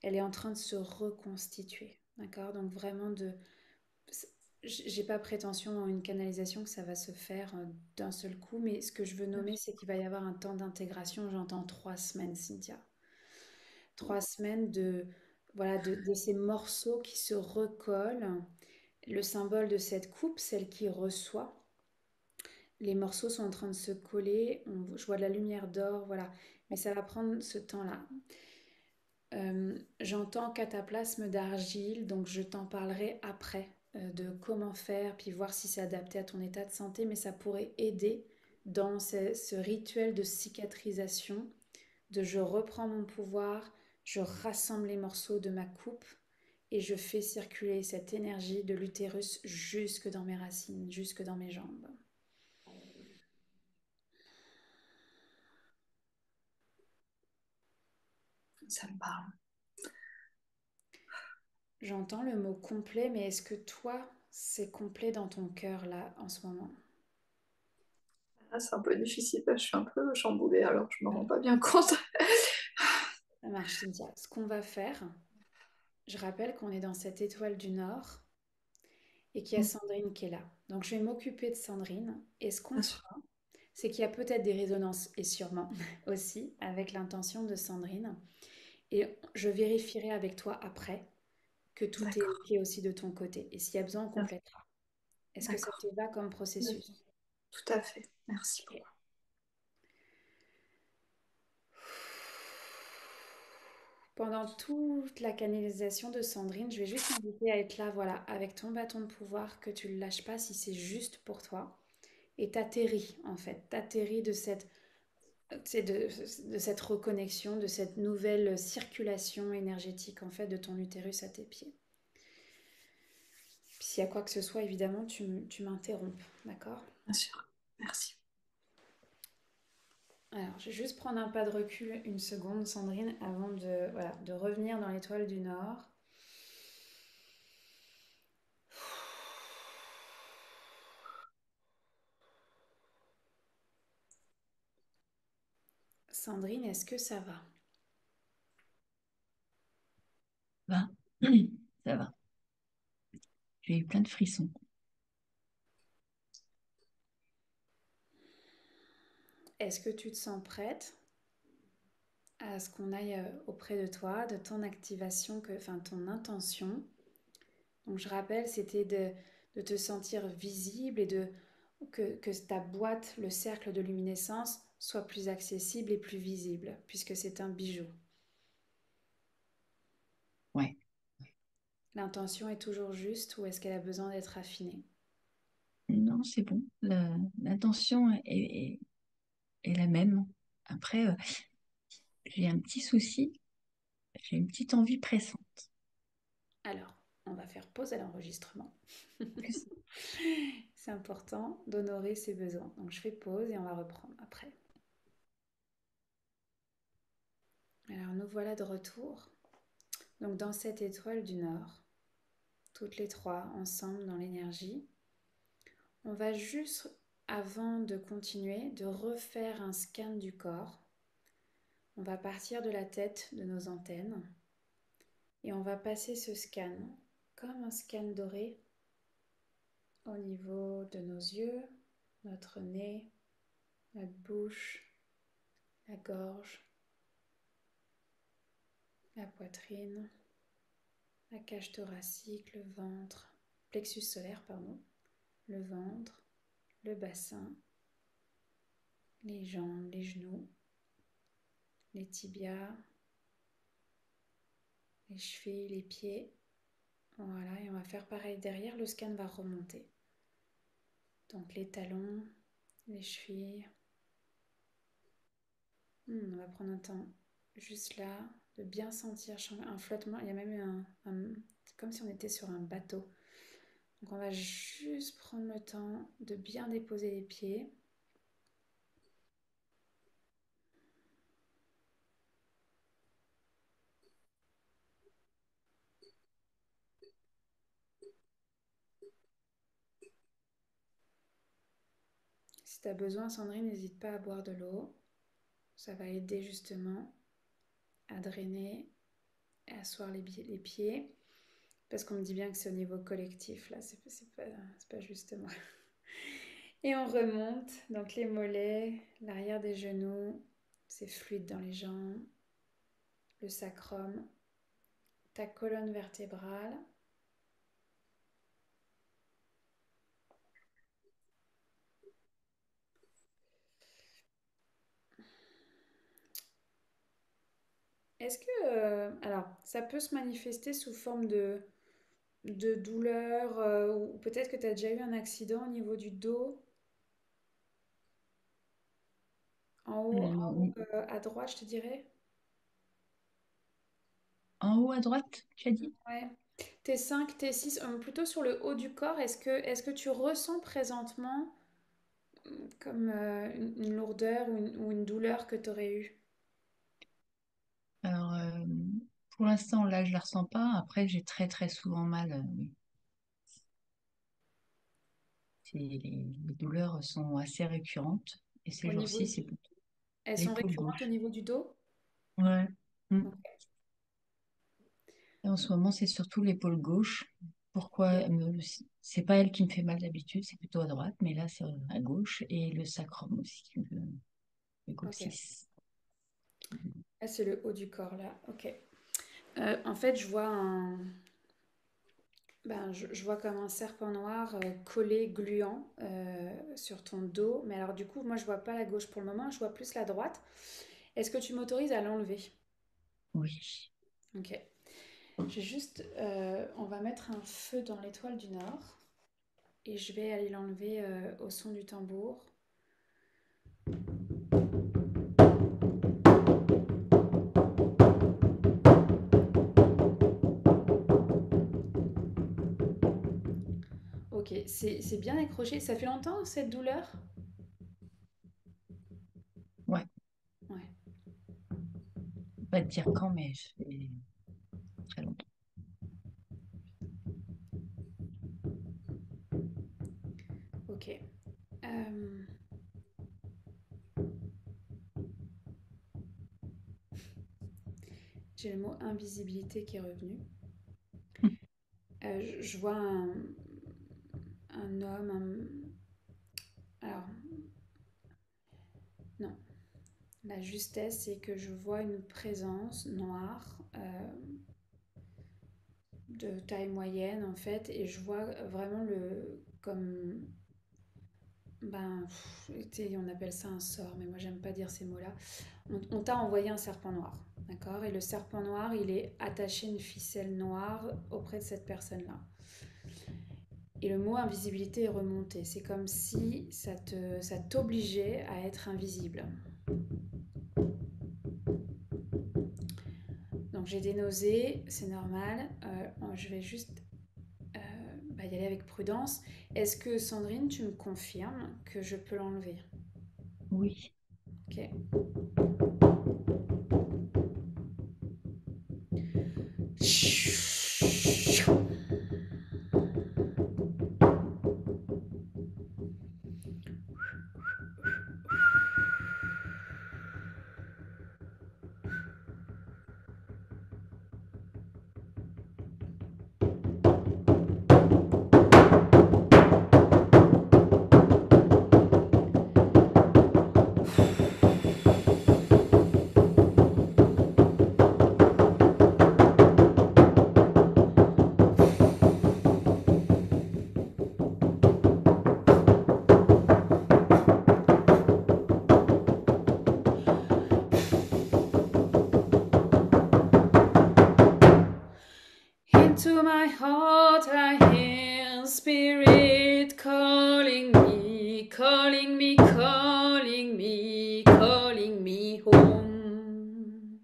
Elle est en train de se reconstituer. D'accord? Donc vraiment de... J'ai pas prétention en une canalisation que ça va se faire d'un seul coup, mais ce que je veux nommer, c'est qu'il va y avoir un temps d'intégration. J'entends 3 semaines, Cynthia. 3 semaines voilà, de ces morceaux qui se recollent. Le symbole de cette coupe, celle qui reçoit, les morceaux sont en train de se coller. Je vois de la lumière d'or, voilà. Mais ça va prendre ce temps-là. J'entends cataplasme d'argile, donc je t'en parlerai après de comment faire, puis voir si c'est adapté à ton état de santé, mais ça pourrait aider dans ce rituel de cicatrisation, de je reprends mon pouvoir, je rassemble les morceaux de ma coupe et je fais circuler cette énergie de l'utérus jusque dans mes racines, jusque dans mes jambes. Ça me parle. J'entends le mot complet, mais est-ce que toi, c'est complet dans ton cœur là en ce moment? Ah, c'est un peu difficile, je suis un peu chamboulée, alors je me rends pas bien compte. Ça marche, Cynthia. Ce qu'on va faire, je rappelle qu'on est dans cette étoile du Nord et qu'il y a Sandrine qui est là. Donc je vais m'occuper de Sandrine et ce qu'on Bien sûr. fera, c'est qu'il y a peut-être des résonances et sûrement aussi avec l'intention de Sandrine. Et je vérifierai avec toi après que tout est D'accord. OK aussi de ton côté. Et s'il y a besoin, on complétera. Est-ce que ça D'accord. te va comme processus? Tout à fait. Merci Ok. beaucoup. Pendant toute la canalisation de Sandrine, je vais juste t'inviter à être là, voilà, avec ton bâton de pouvoir, que tu ne le lâches pas si c'est juste pour toi. Et t'atterris, en fait. T'atterris de cette reconnexion, de cette nouvelle circulation énergétique, en fait, de ton utérus à tes pieds. Puis s'il y a quoi que ce soit, évidemment, tu m'interromps, d'accord? Bien sûr. Merci. Alors, je vais juste prendre un pas de recul une seconde, Sandrine, avant voilà, de revenir dans l'étoile du Nord. Sandrine, est-ce que ça va? Va. Ça va. J'ai eu plein de frissons. Est-ce que tu te sens prête à ce qu'on aille auprès de toi, de ton activation, enfin ton intention? Donc je rappelle, c'était de te sentir visible et que ta boîte, le cercle de luminescence, soit plus accessible et plus visible, puisque c'est un bijou. Ouais. L'intention est toujours juste ou est-ce qu'elle a besoin d'être affinée? Non, c'est bon. L'intention est la même. Après, j'ai un petit souci. J'ai une petite envie pressante. Alors, on va faire pause à l'enregistrement. Plus. C'est important d'honorer ses besoins. Donc je fais pause et on va reprendre après. Alors nous voilà de retour. Donc dans cette étoile du Nord, toutes les trois ensemble dans l'énergie, on va juste, avant de continuer, de refaire un scan du corps. On va partir de la tête, de nos antennes, et on va passer ce scan comme un scan doré au niveau de nos yeux, notre nez, notre bouche, la gorge, la poitrine, la cage thoracique, le ventre, plexus solaire, pardon, le ventre, le bassin, les jambes, les genoux, les tibias, les chevilles, les pieds. Voilà, et on va faire pareil derrière, le scan va remonter. Donc les talons, les chevilles. On va prendre un temps juste là, de bien sentir un flottement. Il y a même c'est comme si on était sur un bateau. Donc on va juste prendre le temps de bien déposer les pieds. Si tu as besoin, Sandrine, n'hésite pas à boire de l'eau. Ça va aider justement à drainer et à asseoir les pieds. Parce qu'on me dit bien que c'est au niveau collectif, là, c'est pas juste moi. Et on remonte, donc les mollets, l'arrière des genoux, c'est fluide dans les jambes, le sacrum, ta colonne vertébrale. Est-ce que, alors, ça peut se manifester sous forme de douleur, ou peut-être que tu as déjà eu un accident au niveau du dos, en haut à droite, je te dirais. En haut à droite, tu as dit? Ouais. T5, T6, plutôt sur le haut du corps, est-ce que tu ressens présentement comme une lourdeur ou une douleur que tu aurais eue? Alors, pour l'instant, là, je la ressens pas. Après, j'ai très, très souvent mal. Oui. Les douleurs sont assez récurrentes. Et ces Au niveau jours-ci, c'est du... plutôt Elles sont l'épaule récurrentes au gauche. niveau du dos? Ouais. Mm. Ok. Et en ce moment, c'est surtout l'épaule gauche. Pourquoi c'est pas elle qui me fait mal d'habitude, c'est plutôt à droite, mais là, c'est à gauche. Et le sacrum aussi, le Ok. coccyx. Ah, c'est le haut du corps là. Ok. En fait, je vois comme un serpent noir collé, gluant sur ton dos. Mais alors du coup, moi, je vois pas la gauche pour le moment, je vois plus la droite. Est-ce que tu m'autorises à l'enlever? Oui. Ok. On va mettre un feu dans l'étoile du Nord et je vais aller l'enlever au son du tambour. Ok, c'est bien accroché. Ça fait longtemps cette douleur? Ouais. Ouais. Pas te dire quand, mais c'est très longtemps. Ok. Euh, J'ai le mot invisibilité qui est revenu. Je vois un homme. Alors, non. La justesse, c'est que je vois une présence noire de taille moyenne en fait, et je vois vraiment comme on appelle ça un sort, mais moi j'aime pas dire ces mots-là. On t'a envoyé un serpent noir, d'accord? Et le serpent noir, il est attaché une ficelle noire auprès de cette personne-là. Et le mot invisibilité est remonté. C'est comme si ça t'obligeait à être invisible. Donc j'ai des nausées, c'est normal. Je vais juste va y aller avec prudence. Est-ce que Sandrine, tu me confirmes que je peux l'enlever? Oui. Ok. Into my heart I hear spirit calling me, calling me, calling me, calling me home.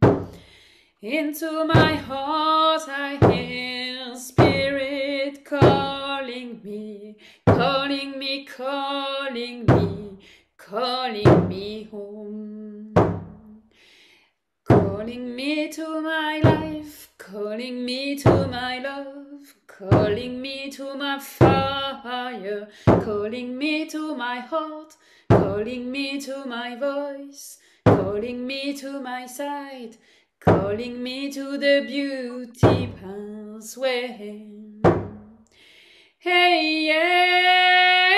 Into my heart I hear spirit calling me, calling me, calling me, calling me home. Calling me to my life, calling me to my love, calling me to my fire, calling me to my heart, calling me to my voice, calling me to my side, calling me to the beauty pathway. Hey yeah,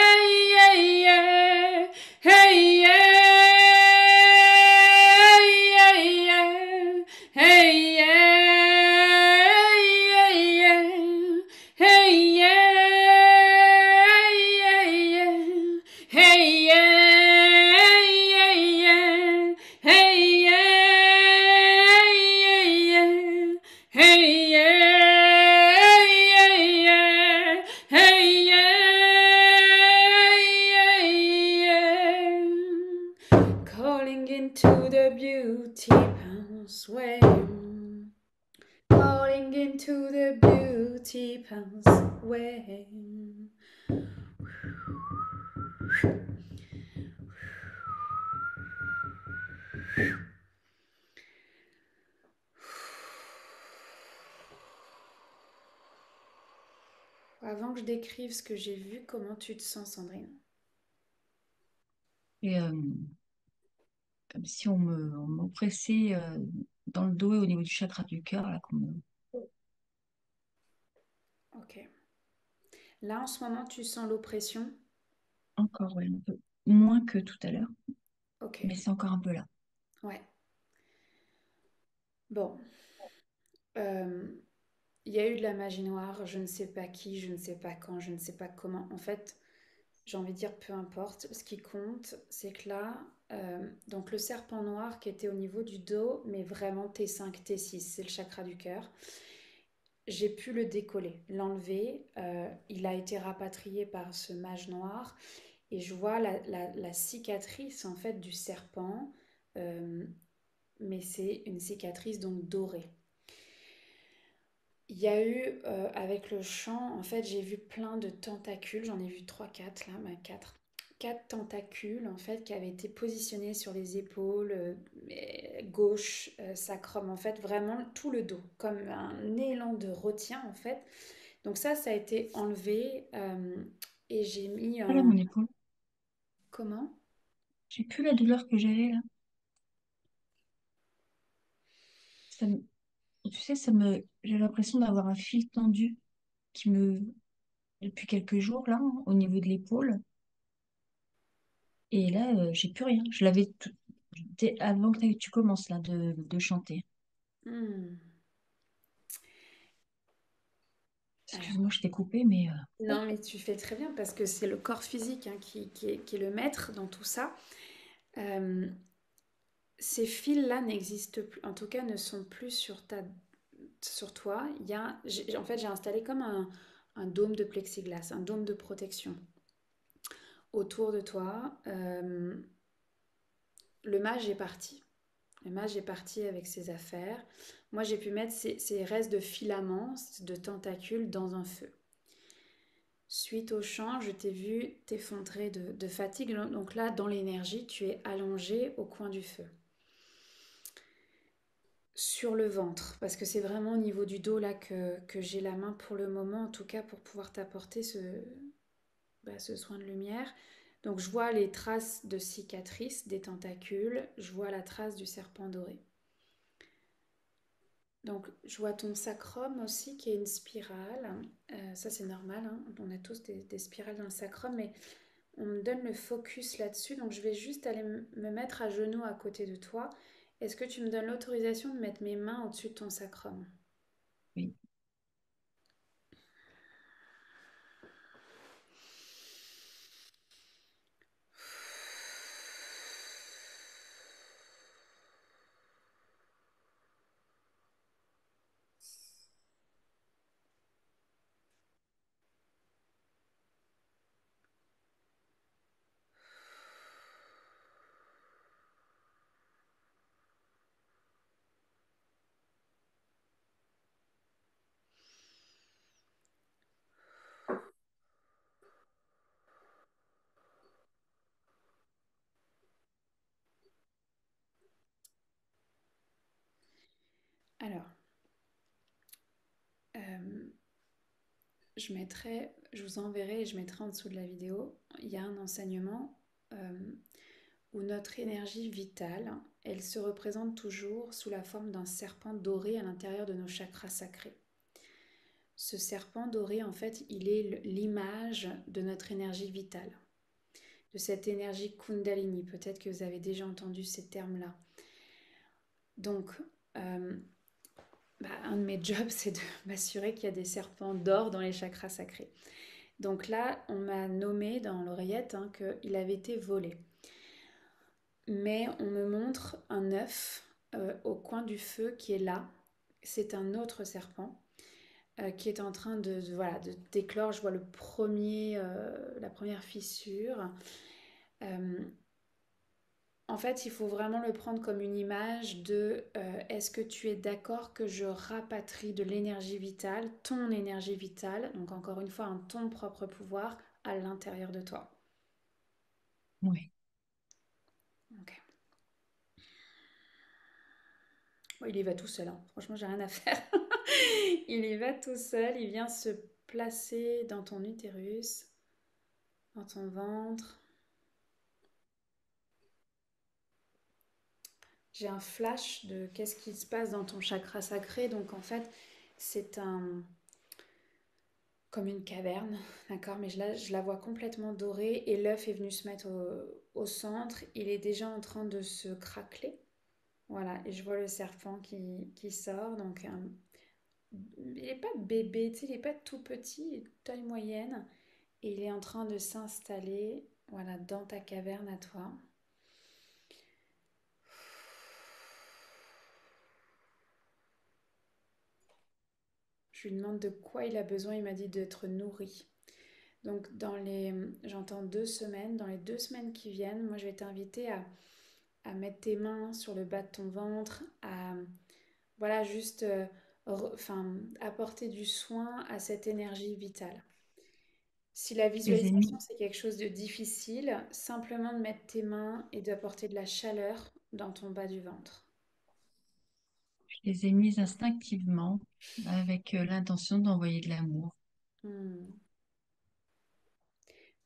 yeah, yeah, hey yeah. Hey yeah, yeah, yeah. Hey yeah, yeah, yeah. Hey yeah, yeah, yeah. Hey yeah, yeah, yeah. Hey yeah, yeah, yeah. Hey yeah, yeah, yeah. Calling into the beauty pathway. Calling into the beauty pathway. Avant que je décrive ce que j'ai vu, comment tu te sens, Sandrine? Et comme si on m'oppressait dans le dos et au niveau du chakra du cœur, là, Ok. Là, en ce moment, tu sens l'oppression? encore, ouais, un peu moins que tout à l'heure, Ok. mais c'est encore un peu là. Ouais. Bon. Euh, Il y a eu de la magie noire, je ne sais pas qui, je ne sais pas quand, je ne sais pas comment. En fait, j'ai envie de dire peu importe. Ce qui compte, c'est que là, donc le serpent noir qui était au niveau du dos, mais vraiment T5, T6, c'est le chakra du cœur. J'ai pu le décoller, l'enlever. Il a été rapatrié par ce mage noir. Et je vois la cicatrice en fait du serpent, euh, mais c'est une cicatrice donc dorée. Il y a eu, avec le chant, en fait, j'ai vu plein de tentacules, j'en ai vu trois quatre là, bah, 4. 4 tentacules, en fait, qui avaient été positionnés sur les épaules, gauche, sacrum, en fait, vraiment tout le dos, comme un élan de retien, en fait. Donc ça a été enlevé, et j'ai mis Ah là, un... mon épaule. Comment? J'ai plus la douleur que j'avais là. Ça me- Tu sais, j'ai l'impression d'avoir un fil tendu qui me, depuis quelques jours là, hein, au niveau de l'épaule. Et là, j'ai plus rien. Je l'avais avant que tu commences là de chanter. Hmm. Alors, Excuse-moi, je t'ai coupé, mais non, mais tu fais très bien parce que c'est le corps physique hein, qui est le maître dans tout ça. Euh, Ces fils-là n'existent plus, en tout cas ne sont plus sur toi. En fait, j'ai installé comme un dôme de plexiglas, un dôme de protection autour de toi. Le mage est parti. Le mage est parti avec ses affaires. Moi, j'ai pu mettre ces restes de filaments, de tentacules dans un feu. Suite au chant, je t'ai vu t'effondrer de fatigue. Donc là, dans l'énergie, tu es allongé au coin du feu. Sur le ventre, parce que c'est vraiment au niveau du dos là que j'ai la main pour le moment, en tout cas pour pouvoir t'apporter ce soin de lumière. Donc je vois les traces de cicatrices, des tentacules, je vois la trace du serpent doré. Donc je vois ton sacrum aussi qui est une spirale. Ça c'est normal, hein. On a tous des spirales dans le sacrum, mais on me donne le focus là-dessus. Donc je vais juste aller me mettre à genoux à côté de toi. Est-ce que tu me donnes l'autorisation de mettre mes mains au-dessus de ton sacrum? Oui. Alors, euh, je vous enverrai et je mettrai en dessous de la vidéo, il y a un enseignement où notre énergie vitale, elle se représente toujours sous la forme d'un serpent doré à l'intérieur de nos chakras sacrés. Ce serpent doré, en fait, il est l'image de notre énergie vitale, de cette énergie Kundalini. Peut-être que vous avez déjà entendu ces termes-là. Donc, un de mes jobs, c'est de m'assurer qu'il y a des serpents d'or dans les chakras sacrés. Donc là, on m'a nommé dans l'oreillette qu'il avait été volé. Mais on me montre un œuf au coin du feu qui est là. C'est un autre serpent qui est en train de d'éclore. Je vois la première fissure. Euh, En fait, il faut vraiment le prendre comme une image de est-ce que tu es d'accord que je rapatrie de l'énergie vitale, ton énergie vitale, donc encore une fois, ton propre pouvoir à l'intérieur de toi. Oui. Ok. Bon, il y va tout seul, hein. Franchement, j'ai rien à faire. Il y va tout seul, il vient se placer dans ton utérus, dans ton ventre. J'ai un flash de qu'est-ce qui se passe dans ton chakra sacré. Donc en fait, c'est comme une caverne, d'accord, mais je la vois complètement dorée et l'œuf est venu se mettre au centre. Il est déjà en train de se craqueler. Voilà, et je vois le serpent qui sort. Donc il n'est pas bébé, tu sais, il n'est pas tout petit, il est de taille moyenne. Et il est en train de s'installer, voilà, dans ta caverne à toi. Je lui demande de quoi il a besoin. Il m'a dit d'être nourri. Donc, j'entends 2 semaines. Dans les 2 semaines qui viennent, moi, je vais t'inviter à mettre tes mains sur le bas de ton ventre, à, voilà, juste, apporter du soin à cette énergie vitale. Si la Je les ai mis, visualisation, c'est quelque chose de difficile, simplement de mettre tes mains et d'apporter de la chaleur dans ton bas du ventre. je les ai mises instinctivement avec l'intention d'envoyer de l'amour. Hmm.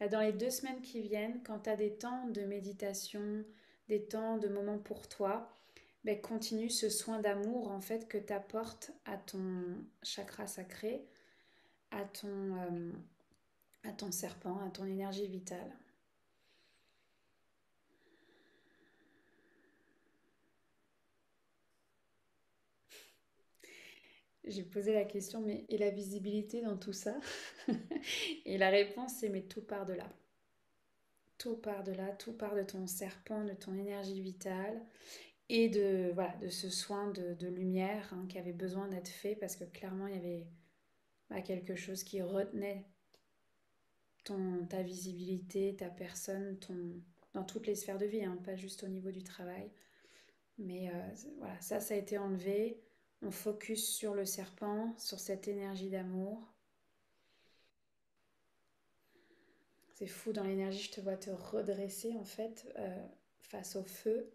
Là, dans les 2 semaines qui viennent, quand tu as des temps de méditation, des temps de moments pour toi, ben, continue ce soin d'amour en fait que tu apportes à ton chakra sacré, à à ton serpent, à ton énergie vitale. J'ai posé la question, mais et la visibilité dans tout ça? Et la réponse, c'est mais tout part de là. Tout part de là, tout part de ton serpent, de ton énergie vitale et de ce soin de lumière qui avait besoin d'être fait parce que clairement, il y avait quelque chose qui retenait ta visibilité, ta personne, dans toutes les sphères de vie, pas juste au niveau du travail. Mais voilà, ça a été enlevé. On focus sur le serpent, sur cette énergie d'amour. C'est fou, dans l'énergie, je te vois te redresser en fait face au feu.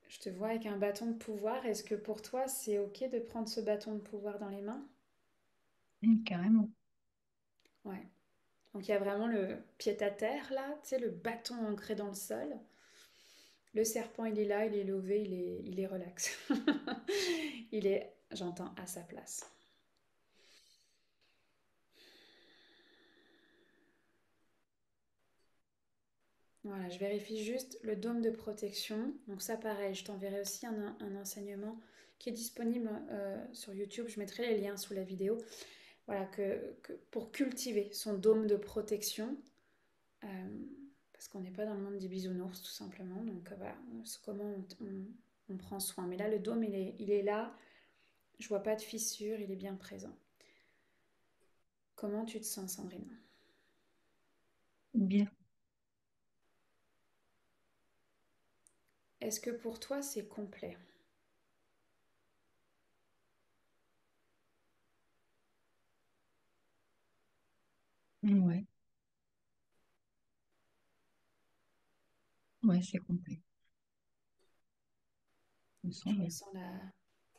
Je te vois avec un bâton de pouvoir. Est-ce que pour toi, c'est OK de prendre ce bâton de pouvoir dans les mains? Carrément. Ouais. Donc il y a vraiment le pied-à-terre là, tu sais, le bâton ancré dans le sol. Le serpent, il est là, il est levé, il est relax. Il est, j'entends, à sa place. Voilà, je vérifie juste le dôme de protection. Donc ça, pareil, je t'enverrai aussi un enseignement qui est disponible sur YouTube. Je mettrai les liens sous la vidéo. Voilà, pour cultiver son dôme de protection, euh, parce qu'on n'est pas dans le monde des bisounours, tout simplement. Donc voilà, c'est comment on prend soin. Mais là, le dôme, il est là. Je vois pas de fissure, il est bien présent. Comment tu te sens, Sandrine? Bien. Est-ce que pour toi, c'est complet? Ouais, ouais, c'est complet. Je me sens Je bien. ressens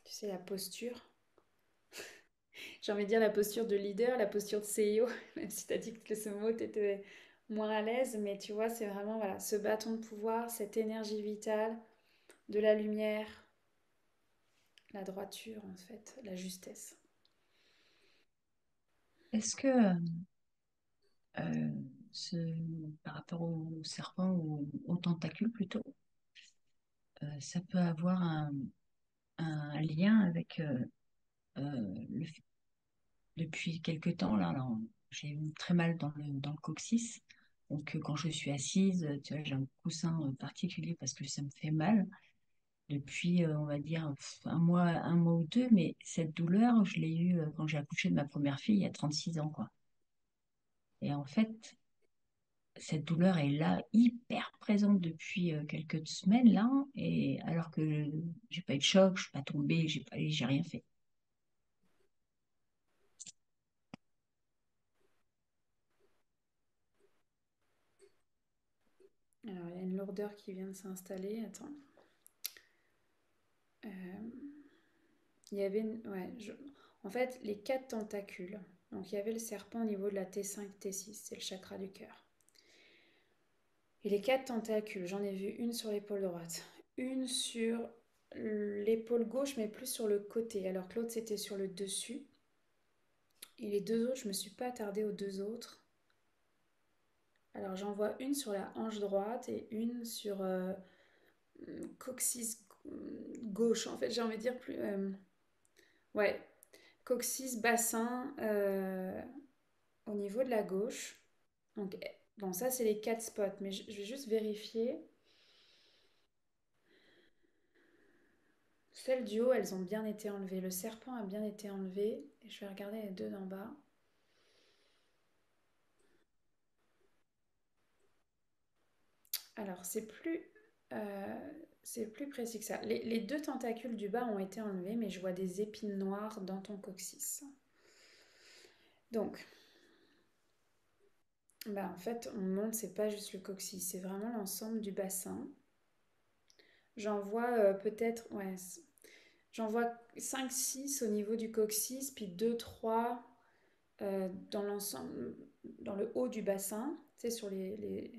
tu sais, la posture. J'ai envie de dire la posture de leader, la posture de CEO, même si tu as dit que ce mot, tu étais moins à l'aise, mais tu vois, c'est vraiment voilà, ce bâton de pouvoir, cette énergie vitale, de la lumière, la droiture en fait, la justesse. Est-ce que euh, ce, par rapport au serpent ou aux tentacules plutôt, ça peut avoir un lien avec depuis quelque temps là, j'ai eu très mal dans le coccyx. Donc quand je suis assise, tu vois, j'ai un coussin particulier parce que ça me fait mal depuis, on va dire, un mois ou deux. Mais cette douleur, je l'ai eue quand j'ai accouché de ma première fille il y a 36 ans, quoi. Et en fait, cette douleur est là, hyper présente depuis quelques semaines là, et alors que j'ai pas eu de choc, je suis pas tombée, j'ai rien fait. Alors, il y a une lourdeur qui vient de s'installer. Attends. Euh, il y avait ouais, en fait, les quatre tentacules. Donc, il y avait le serpent au niveau de la T5, T6, c'est le chakra du cœur. Et les quatre tentacules, j'en ai vu une sur l'épaule droite, une sur l'épaule gauche, mais plus sur le côté, alors que l'autre c'était sur le dessus. Et les deux autres, je me suis pas attardée aux deux autres. Alors j'en vois une sur la hanche droite et une sur coccyx gauche. En fait, j'ai envie de dire plus. Ouais, coccyx, bassin au niveau de la gauche. Donc, bon, ça c'est les quatre spots, mais je vais juste vérifier. Celles du haut, elles ont bien été enlevées. Le serpent a bien été enlevé. Et je vais regarder les deux d'en bas. Alors, c'est plus précis que ça. Les deux tentacules du bas ont été enlevés, mais je vois des épines noires dans ton coccyx. Donc, bah, en fait, on monte, c'est pas juste le coccyx, c'est vraiment l'ensemble du bassin. J'en vois peut-être, ouais, j'en vois 5 6 au niveau du coccyx, puis 2 3 dans l'ensemble, dans le haut du bassin, tu sais, sur les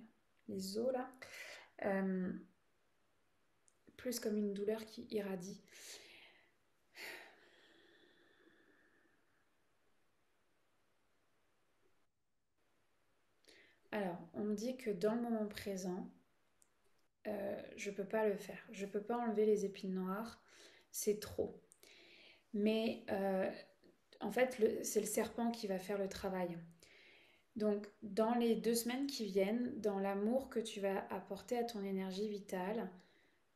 os là, euh, plus comme une douleur qui irradie. Alors, on me dit que dans le moment présent, je peux pas le faire. Je peux pas enlever les épines noires, c'est trop. Mais en fait, c'est le serpent qui va faire le travail. Donc, dans les 2 semaines qui viennent, dans l'amour que tu vas apporter à ton énergie vitale,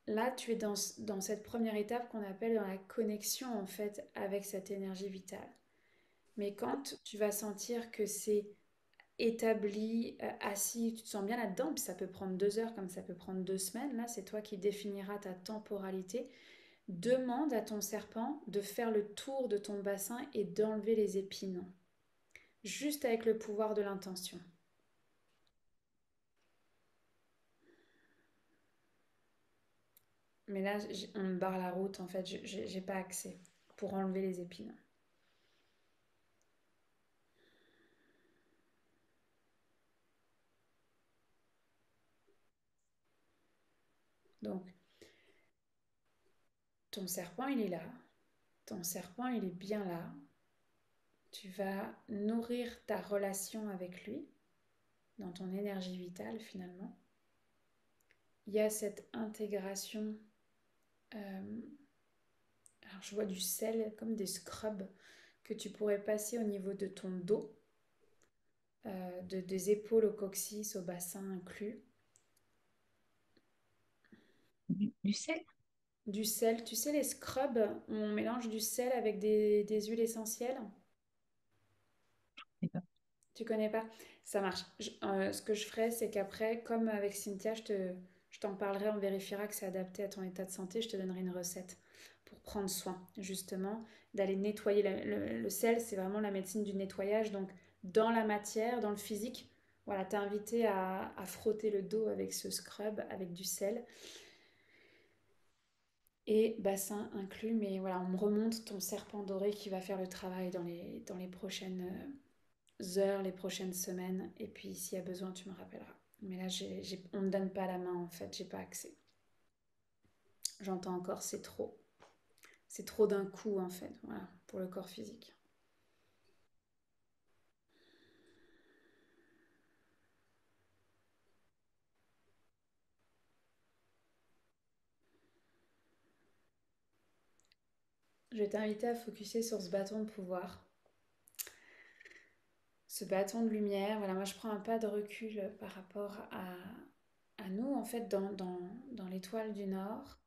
là, tu es dans cette première étape qu'on appelle dans la connexion en fait avec cette énergie vitale. Mais quand tu vas sentir que c'est établi, assis, tu te sens bien là-dedans, puis ça peut prendre 2 heures comme ça peut prendre 2 semaines, là, c'est toi qui définiras ta temporalité. demande à ton serpent de faire le tour de ton bassin et d'enlever les épines, juste avec le pouvoir de l'intention. Mais là, on me barre la route, en fait, j'ai pas accès pour enlever les épines. Donc, ton serpent, il est là. Ton serpent, il est bien là. Tu vas nourrir ta relation avec lui dans ton énergie vitale finalement. Il y a cette intégration. Alors je vois du sel comme des scrubs que tu pourrais passer au niveau de ton dos, des épaules au coccyx, au bassin inclus. Du sel? Du sel, tu sais les scrubs, on mélange du sel avec des huiles essentielles. Je sais pas. Tu connais pas? Ça marche. Ce que je ferai, c'est qu'après, comme avec Cynthia, je t'en parlerai, on vérifiera que c'est adapté à ton état de santé. Je te donnerai une recette pour prendre soin, justement, d'aller nettoyer. Le sel, c'est vraiment la médecine du nettoyage. Donc, dans la matière, dans le physique, voilà, t'es invité à frotter le dos avec ce scrub, avec du sel. Et bassin inclus, mais voilà, on me remonte ton serpent doré qui va faire le travail dans les prochaines heures, les prochaines semaines. Et puis, s'il y a besoin, tu me rappelleras. Mais là, on ne me donne pas la main, en fait. J'ai pas accès. J'entends encore, c'est trop. C'est trop d'un coup, en fait. Voilà, pour le corps physique. Je vais t'inviter à focuser sur ce bâton de pouvoir. Ce bâton de lumière. Voilà, moi, je prends un pas de recul par rapport à nous, en fait, dans l'étoile du Nord.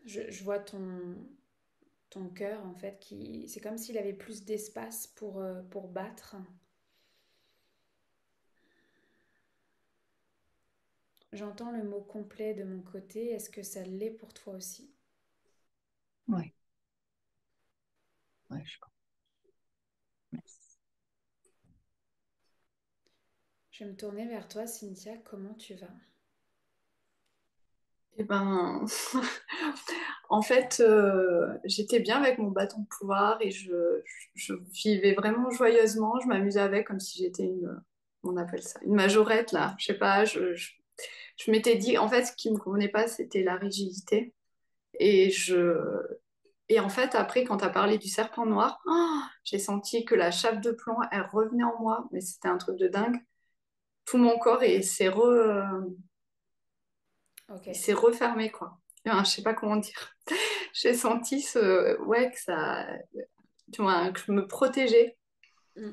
Je vois ton cœur, en fait, c'est comme s'il avait plus d'espace pour battre. J'entends le mot complet de mon côté. Est-ce que ça l'est pour toi aussi? Ouais, ouais, je comprends. Merci. Je vais me tourner vers toi, Cynthia. Comment tu vas? Eh ben, en fait, j'étais bien avec mon bâton de pouvoir et je vivais vraiment joyeusement. Je m'amusais avec comme si j'étais on appelle ça, une majorette là. Je sais pas, je m'étais dit, en fait, ce qui me convenait pas, c'était la rigidité. Et et en fait, après, quand tu as parlé du serpent noir, j'ai senti que la chape de plomb, elle revenait en moi, mais c'était un truc de dingue. Tout mon corps et Ok. il s'est refermé, quoi. Enfin, je sais pas comment dire. J'ai senti ouais, que ça, tu vois, que je me protégeais. Mm.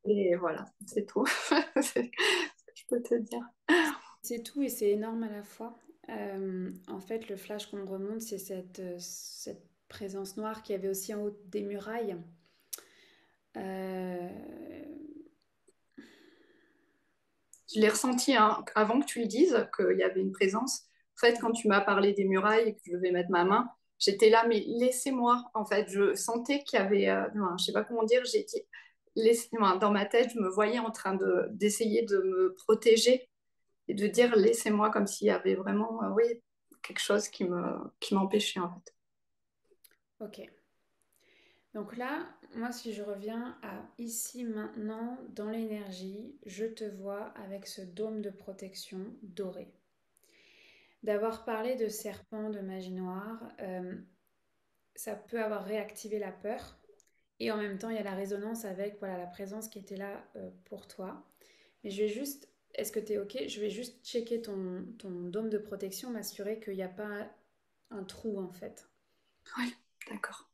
Et voilà, c'est tout. C'est ce que je peux te dire. C'est tout et c'est énorme à la fois. En fait, le flash qu'on me remonte, c'est cette présence noire qu'il y avait aussi en haut des murailles. Euh, Je l'ai ressenti hein, avant que tu le dises, qu'il y avait une présence. En fait, quand tu m'as parlé des murailles et que je devais mettre ma main, j'étais là, mais laissez-moi. En fait, je sentais qu'il y avait, non, je sais pas comment dire, j'ai dit, laissez-moi. Dans ma tête, je me voyais en train d'essayer de me protéger et de dire, laissez-moi, comme s'il y avait vraiment, oui, quelque chose qui m'empêchait, en fait. ok. Donc là, moi, si je reviens à ici, maintenant, dans l'énergie, je te vois avec ce dôme de protection doré. D'avoir parlé de serpent, de magie noire, ça peut avoir réactivé la peur. Et en même temps, il y a la résonance avec voilà, la présence qui était là pour toi. Mais je vais juste, est-ce que tu es OK? Je vais juste checker ton dôme de protection, m'assurer qu'il n'y a pas un trou en fait. Oui, d'accord.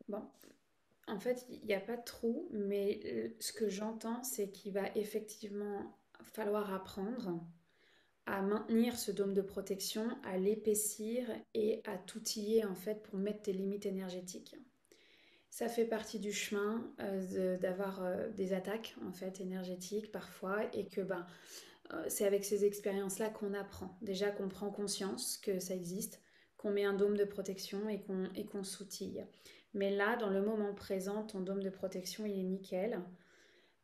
Bon, en fait, il n'y a pas de trou, mais ce que j'entends, c'est qu'il va effectivement falloir apprendre à maintenir ce dôme de protection, à l'épaissir et à t'outiller en fait pour mettre tes limites énergétiques. Ça fait partie du chemin d'avoir des attaques en fait énergétiques parfois et que c'est avec ces expériences-là qu'on apprend. Déjà qu'on prend conscience que ça existe, qu'on met un dôme de protection et qu'on s'outille. Mais là, dans le moment présent, ton dôme de protection, il est nickel.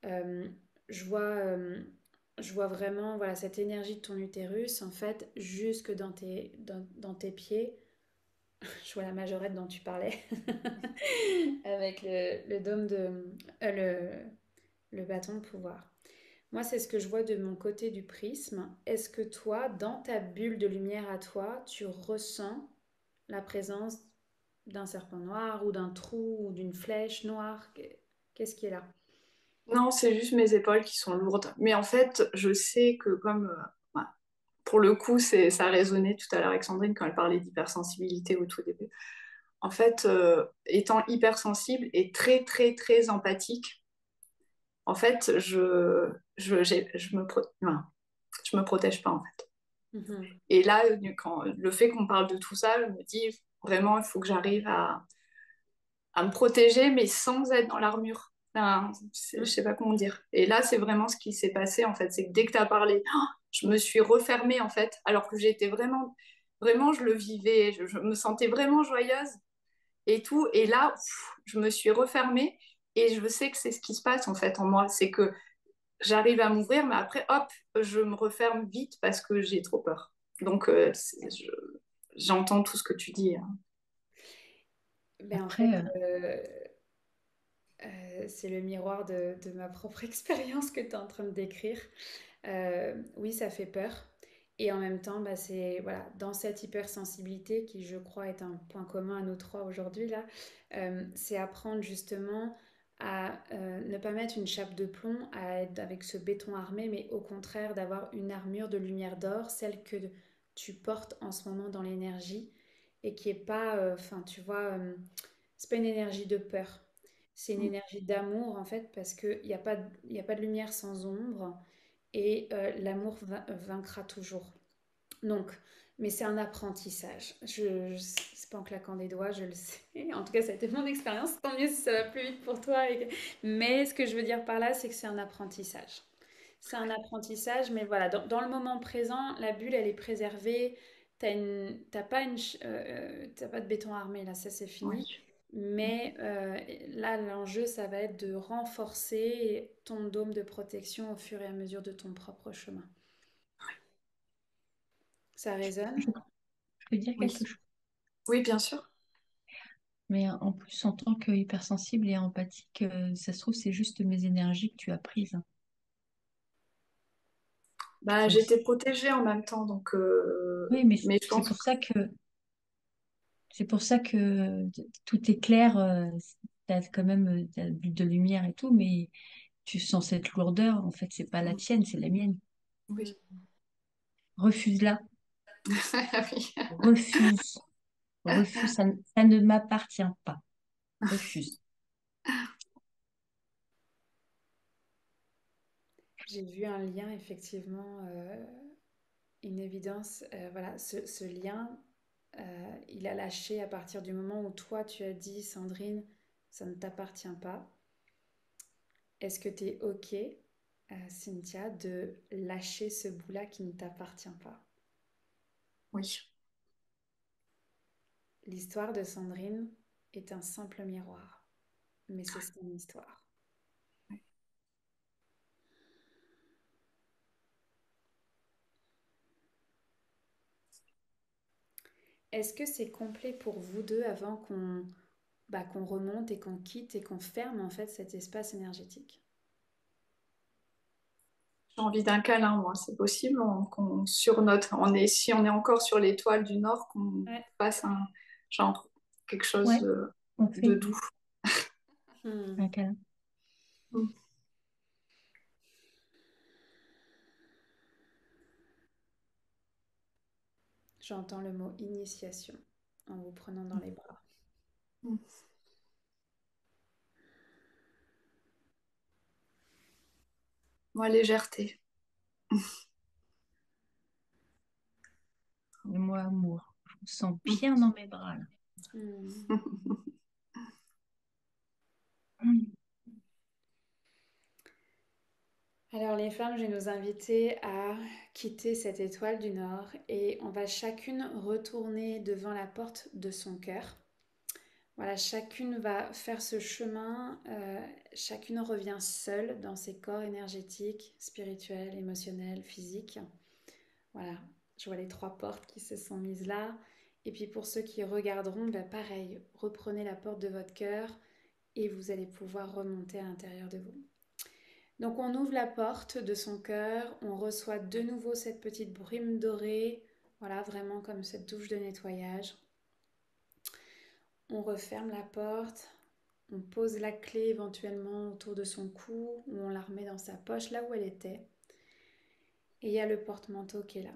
Euh, je vois, je vois vraiment voilà, cette énergie de ton utérus, en fait, jusque dans tes pieds. Je vois la majorette dont tu parlais, avec le dôme le bâton de pouvoir. Moi, c'est ce que je vois de mon côté du prisme. Est-ce que toi, dans ta bulle de lumière à toi, tu ressens la présence d'un serpent noir ou d'un trou ou d'une flèche noire? Qu'est-ce qui est là? Non, c'est juste mes épaules qui sont lourdes. Mais en fait, je sais que comme, ouais, pour le coup, ça a résonné tout à l'heure avec Sandrine quand elle parlait d'hypersensibilité au tout début. En fait, étant hypersensible et très, très, très empathique, en fait, enfin, je me protège pas, en fait. Mhm. Et là, le fait qu'on parle de tout ça, je me dis vraiment, il faut que j'arrive à me protéger, mais sans être dans l'armure. Enfin, je sais pas comment dire. Et là, c'est vraiment ce qui s'est passé, en fait. C'est que dès que tu as parlé, je me suis refermée, en fait, alors que j'étais vraiment, vraiment, je le vivais, je me sentais vraiment joyeuse et tout. Et là, je me suis refermée et je sais que c'est ce qui se passe, en fait, en moi. C'est que j'arrive à m'ouvrir, mais après, hop, je me referme vite parce que j'ai trop peur. Donc, j'entends tout ce que tu dis, hein. Ben, en Après, fait, c'est le miroir de ma propre expérience que tu es en train de décrire. Oui, ça fait peur. Et en même temps, c'est voilà, dans cette hypersensibilité qui, je crois, est un point commun à nous trois aujourd'hui là, c'est apprendre justement à ne pas mettre une chape de plomb, à être avec ce béton armé, mais au contraire d'avoir une armure de lumière d'or, celle que tu portes en ce moment dans l'énergie et qui est pas, enfin, tu vois, c'est pas une énergie de peur, c'est une énergie d'amour en fait, parce qu'il n'y a pas, il y a pas de lumière sans ombre et l'amour vaincra toujours. Donc, mais c'est un apprentissage. C'est pas en claquant des doigts, je le sais. En tout cas, ça a été mon expérience. Tant mieux si ça va plus vite pour toi. Mais ce que je veux dire par là, c'est que c'est un apprentissage. C'est un apprentissage, mais voilà, dans le moment présent, la bulle, elle est préservée. T'as pas de béton armé, là, ça c'est fini. Oui. Mais là, l'enjeu, ça va être de renforcer ton dôme de protection au fur et à mesure de ton propre chemin. Ça résonne? je peux dire Oui. quelque chose. Oui, bien sûr. Mais en plus, en tant que hypersensible et empathique, ça se trouve, c'est juste mes énergies que tu as prises, hein. Bah, Donc, j'étais protégée en même temps, donc oui, mais mais je c'est pense pour ça que tout est clair. Tu as quand même t'as de lumière et tout, mais tu sens cette lourdeur. En fait, c'est pas la tienne, c'est la mienne. oui. Refuse-la. Oui. Refuse. Refuse. Ça ne m'appartient pas. Refuse. J'ai vu un lien, effectivement, une évidence. Voilà, ce lien, il a lâché à partir du moment où toi, tu as dit, Sandrine, ça ne t'appartient pas. Est-ce que tu es OK, Cynthia, de lâcher ce bout-là qui ne t'appartient pas? Oui. L'histoire de Sandrine est un simple miroir, mais c'est son histoire. Est-ce que c'est complet pour vous deux avant qu'on remonte et qu'on quitte et qu'on ferme en fait cet espace énergétique? J'ai envie d'un câlin, moi. C'est possible qu'on surnote. Si on est encore sur l'étoile du Nord, qu'on Ouais. fasse un genre quelque chose Ouais, on de fait doux. Hmm. un câlin. Mm. J'entends le mot initiation en vous prenant dans les bras. Mm. Moi, légèreté. Le mot amour. Je me sens bien dans mes bras là. Hmm. Mm. Alors les femmes, je vais nous inviter à quitter cette étoile du Nord et on va chacune retourner devant la porte de son cœur. Voilà, chacune va faire ce chemin, chacune revient seule dans ses corps énergétiques, spirituels, émotionnels, physiques. Voilà, je vois les 3 portes qui se sont mises là. Et puis pour ceux qui regarderont, bah pareil, reprenez la porte de votre cœur et vous allez pouvoir remonter à l'intérieur de vous. Donc on ouvre la porte de son cœur, on reçoit de nouveau cette petite brume dorée, voilà, vraiment comme cette douche de nettoyage. On referme la porte, on pose la clé éventuellement autour de son cou ou on la remet dans sa poche là où elle était. Et il y a le porte-manteau qui est là.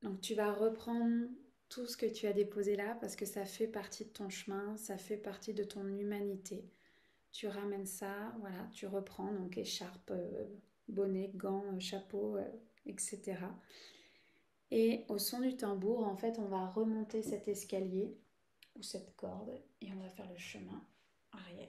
Donc tu vas reprendre tout ce que tu as déposé là parce que ça fait partie de ton chemin, ça fait partie de ton humanité. Tu ramènes ça, voilà, tu reprends donc écharpe, bonnet, gants, chapeau, etc. Et au son du tambour, en fait, on va remonter cet escalier ou cette corde et on va faire le chemin arrière.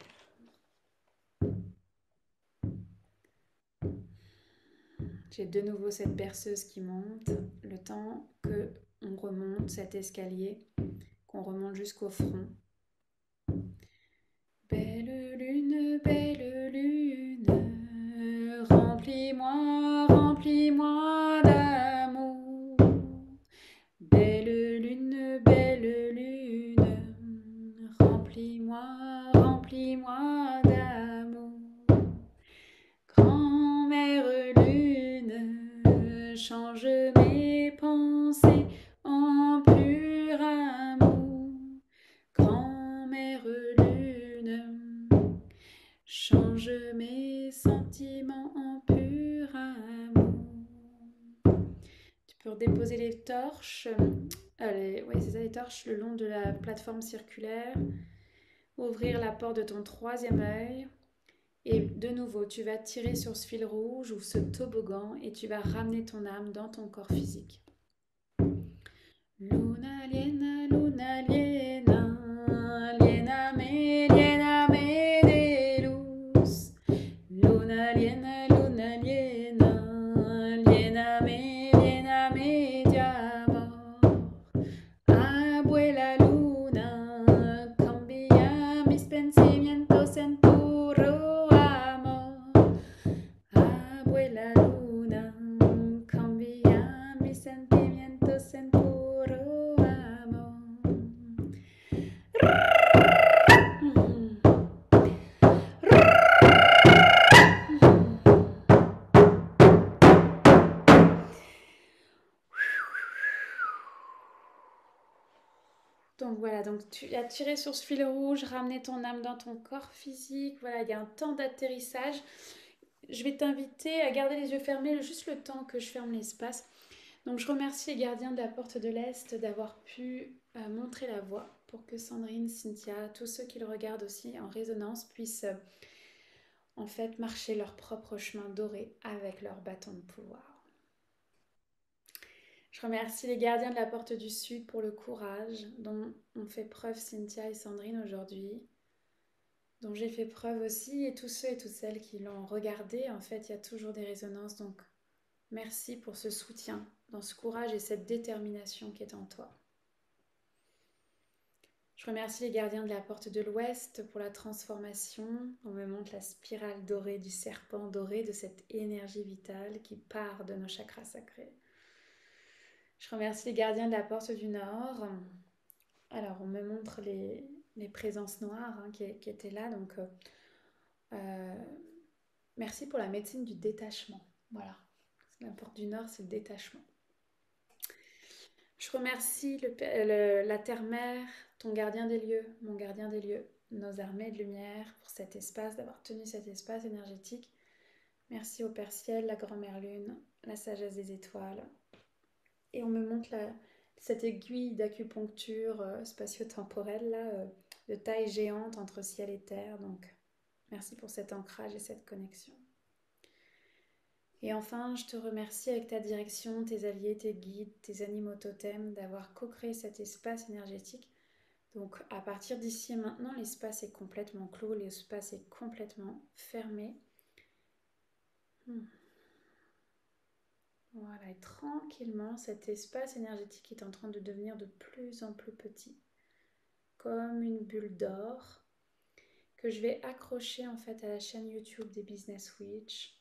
J'ai de nouveau cette berceuse qui monte, le temps que on remonte cet escalier, qu'on remonte jusqu'au front. Belle lune, remplis-moi, remplis-moi d'amour. Belle lune, remplis-moi, remplis-moi d'amour. Grand-mère lune, change mes pensées en pur amour. Grand-mère lune, change mes sentiments en pur amour. Tu peux redéposer les torches, les torches le long de la plateforme circulaire. Ouvrir la porte de ton 3e œil. Et de nouveau, tu vas tirer sur ce fil rouge ou ce toboggan et tu vas ramener ton âme dans ton corps physique. Luna liena, liena me de luz. Luna liena, liena me de amor. Abuela luna, cambia mis pensamientos en puro amor. Abuela luna, cambia mis sentimientos en puro amor. Donc voilà, donc tu as tiré sur ce fil rouge, ramené ton âme dans ton corps physique. Voilà, il y a un temps d'atterrissage. Je vais t'inviter à garder les yeux fermés juste le temps que je ferme l'espace. Donc je remercie les gardiens de la porte de l'Est d'avoir pu montrer la voie pour que Sandrine, Cynthia, tous ceux qui le regardent aussi en résonance puissent en fait marcher leur propre chemin doré avec leur bâton de pouvoir. Je remercie les gardiens de la porte du Sud pour le courage dont ont fait preuve Cynthia et Sandrine aujourd'hui, dont j'ai fait preuve aussi, et tous ceux et toutes celles qui l'ont regardé. En fait, il y a toujours des résonances, donc merci pour ce soutien, dans ce courage et cette détermination qui est en toi. Je remercie les gardiens de la porte de l'Ouest pour la transformation. On me montre la spirale dorée du serpent doré, de cette énergie vitale qui part de nos chakras sacrés. Je remercie les gardiens de la porte du Nord. Alors, on me montre les présences noires qui étaient là. Donc, merci pour la médecine du détachement. Voilà. La porte du Nord, c'est le détachement. Je remercie la Terre-Mère, ton gardien des lieux, mon gardien des lieux, nos armées de lumière pour cet espace, d'avoir tenu cet espace énergétique. Merci au Père Ciel, la Grand-Mère Lune, la sagesse des étoiles. Et on me montre cette aiguille d'acupuncture spatio-temporelle là, de taille géante entre ciel et terre. Donc, merci pour cet ancrage et cette connexion. Et enfin, je te remercie avec ta direction, tes alliés, tes guides, tes animaux totems d'avoir co-créé cet espace énergétique. Donc à partir d'ici et maintenant, l'espace est complètement clos, l'espace est complètement fermé. Voilà, et tranquillement, cet espace énergétique est en train de devenir de plus en plus petit, comme une bulle d'or que je vais accrocher en fait à la chaîne YouTube des Business Witch,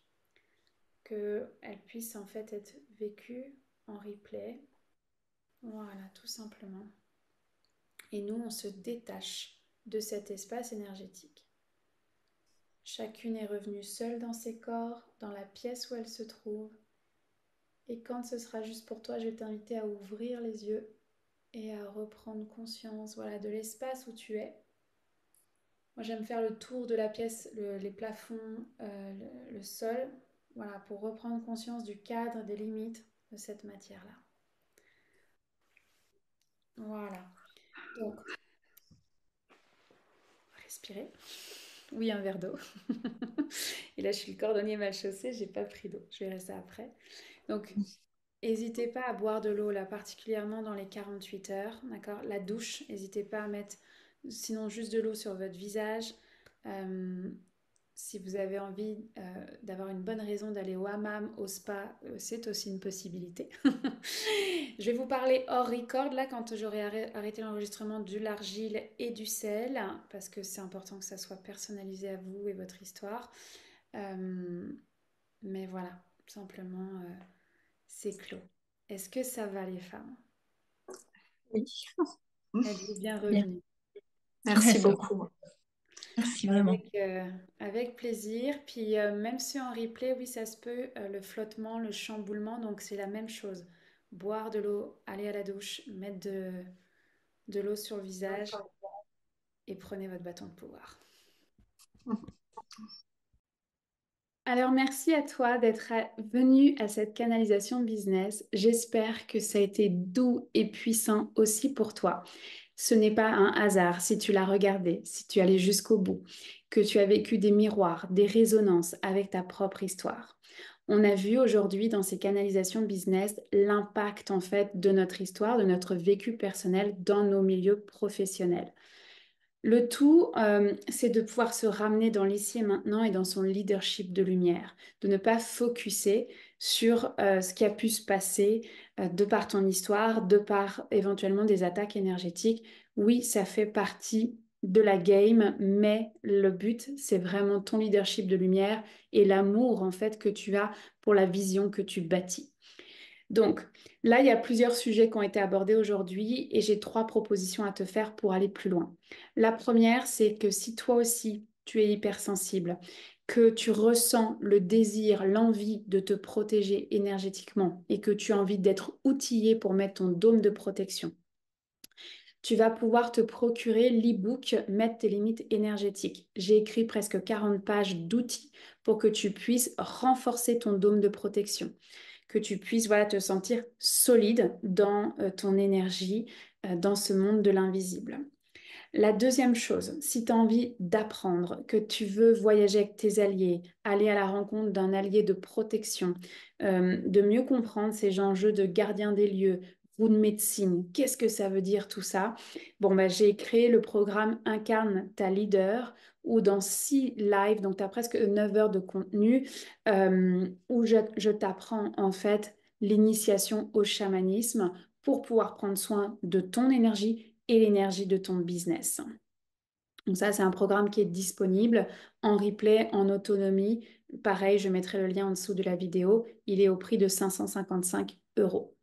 qu'elle puisse en fait être vécue en replay. Voilà, tout simplement. Et nous, on se détache de cet espace énergétique. Chacune est revenue seule dans ses corps, dans la pièce où elle se trouve. Et quand ce sera juste pour toi, je vais t'inviter à ouvrir les yeux et à reprendre conscience, voilà, de l'espace où tu es. Moi, j'aime faire le tour de la pièce, les plafonds, le sol, voilà, pour reprendre conscience du cadre, des limites de cette matière-là. Voilà. Donc, respirez. Oui, un verre d'eau. Et là, je suis le cordonnier mal chaussé, j'ai pas pris d'eau. Je verrai ça après. Donc, n'hésitez pas à boire de l'eau, là, particulièrement dans les 48 heures, d'accord? La douche, n'hésitez pas à mettre, sinon juste de l'eau sur votre visage. Si vous avez envie d'avoir une bonne raison d'aller au hammam, au spa, c'est aussi une possibilité. Je vais vous parler hors record, là, quand j'aurai arrêté l'enregistrement de l'argile et du sel, parce que c'est important que ça soit personnalisé à vous et votre histoire. Mais voilà, simplement, c'est clos. Est-ce que ça va, les femmes? Oui. Êtes-vous bien Bien. revenues? Merci beaucoup. Merci vraiment. Avec plaisir. Puis même si en replay, oui, ça se peut, le flottement, le chamboulement, donc c'est la même chose. Boire de l'eau, aller à la douche, mettre de l'eau sur le visage et prenez votre bâton de pouvoir. Alors, merci à toi d'être venu à cette canalisation business. J'espère que ça a été doux et puissant aussi pour toi. Ce n'est pas un hasard si tu l'as regardé, si tu allais jusqu'au bout, que tu as vécu des miroirs, des résonances avec ta propre histoire. On a vu aujourd'hui dans ces canalisations business l'impact en fait de notre histoire, de notre vécu personnel dans nos milieux professionnels. Le tout, c'est de pouvoir se ramener dans l'ici et maintenant et dans son leadership de lumière, de ne pas focuser sur ce qui a pu se passer de par ton histoire, de par éventuellement des attaques énergétiques. Oui, ça fait partie de la game, mais le but, c'est vraiment ton leadership de lumière et l'amour en fait que tu as pour la vision que tu bâtis. Donc là, il y a plusieurs sujets qui ont été abordés aujourd'hui et j'ai 3 propositions à te faire pour aller plus loin. La première, c'est que si toi aussi, tu es hypersensible, que tu ressens le désir, l'envie de te protéger énergétiquement et que tu as envie d'être outillé pour mettre ton dôme de protection, tu vas pouvoir te procurer l'e-book Mettre tes limites énergétiques. J'ai écrit presque 40 pages d'outils pour que tu puisses renforcer ton dôme de protection, que tu puisses voilà, te sentir solide dans ton énergie, dans ce monde de l'invisible. La deuxième chose, si tu as envie d'apprendre, que tu veux voyager avec tes alliés, aller à la rencontre d'un allié de protection, de mieux comprendre ces enjeux de gardien des lieux, ou de médecine, qu'est-ce que ça veut dire tout ça? Bon, bah, j'ai créé le programme Incarne ta leader, où dans 6 lives, donc tu as presque 9 heures de contenu, où je t'apprends en fait l'initiation au chamanisme pour pouvoir prendre soin de ton énergie et l'énergie de ton business. Donc ça, c'est un programme qui est disponible en replay, en autonomie. Pareil, je mettrai le lien en dessous de la vidéo. Il est au prix de 555 euros.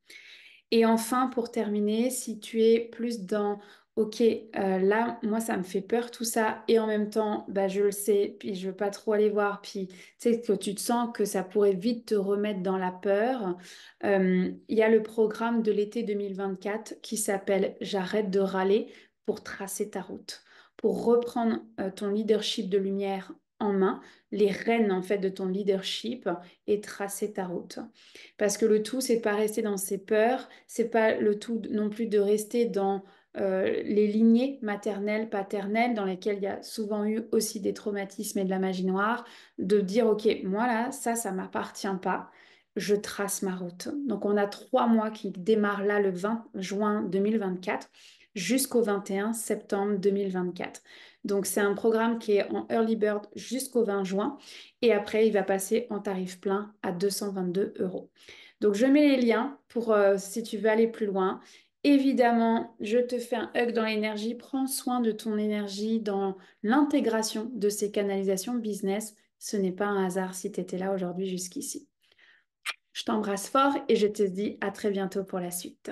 Et enfin, pour terminer, si tu es plus dans, ok, là, moi, ça me fait peur tout ça, et en même temps, bah, je le sais, puis je veux pas trop aller voir, puis tu sais que tu te sens que ça pourrait vite te remettre dans la peur, il y a le programme de l'été 2024 qui s'appelle J'arrête de râler pour tracer ta route, pour reprendre ton leadership de lumière en main, les rênes en fait de ton leadership et tracer ta route. Parce que le tout, c'est pas rester dans ses peurs, c'est pas le tout non plus de rester dans les lignées maternelles, paternelles, dans lesquelles il y a souvent eu aussi des traumatismes et de la magie noire, de dire, OK, moi là, ça m'appartient pas. Je trace ma route. Donc, on a 3 mois qui démarrent là le 20 juin 2024 jusqu'au 21 septembre 2024. Donc, c'est un programme qui est en early bird jusqu'au 20 juin et après, il va passer en tarif plein à 222 euros. Donc, je mets les liens pour si tu veux aller plus loin. Évidemment, je te fais un hug dans l'énergie. Prends soin de ton énergie dans l'intégration de ces canalisations business. Ce n'est pas un hasard si tu étais là aujourd'hui jusqu'ici. Je t'embrasse fort et je te dis à très bientôt pour la suite.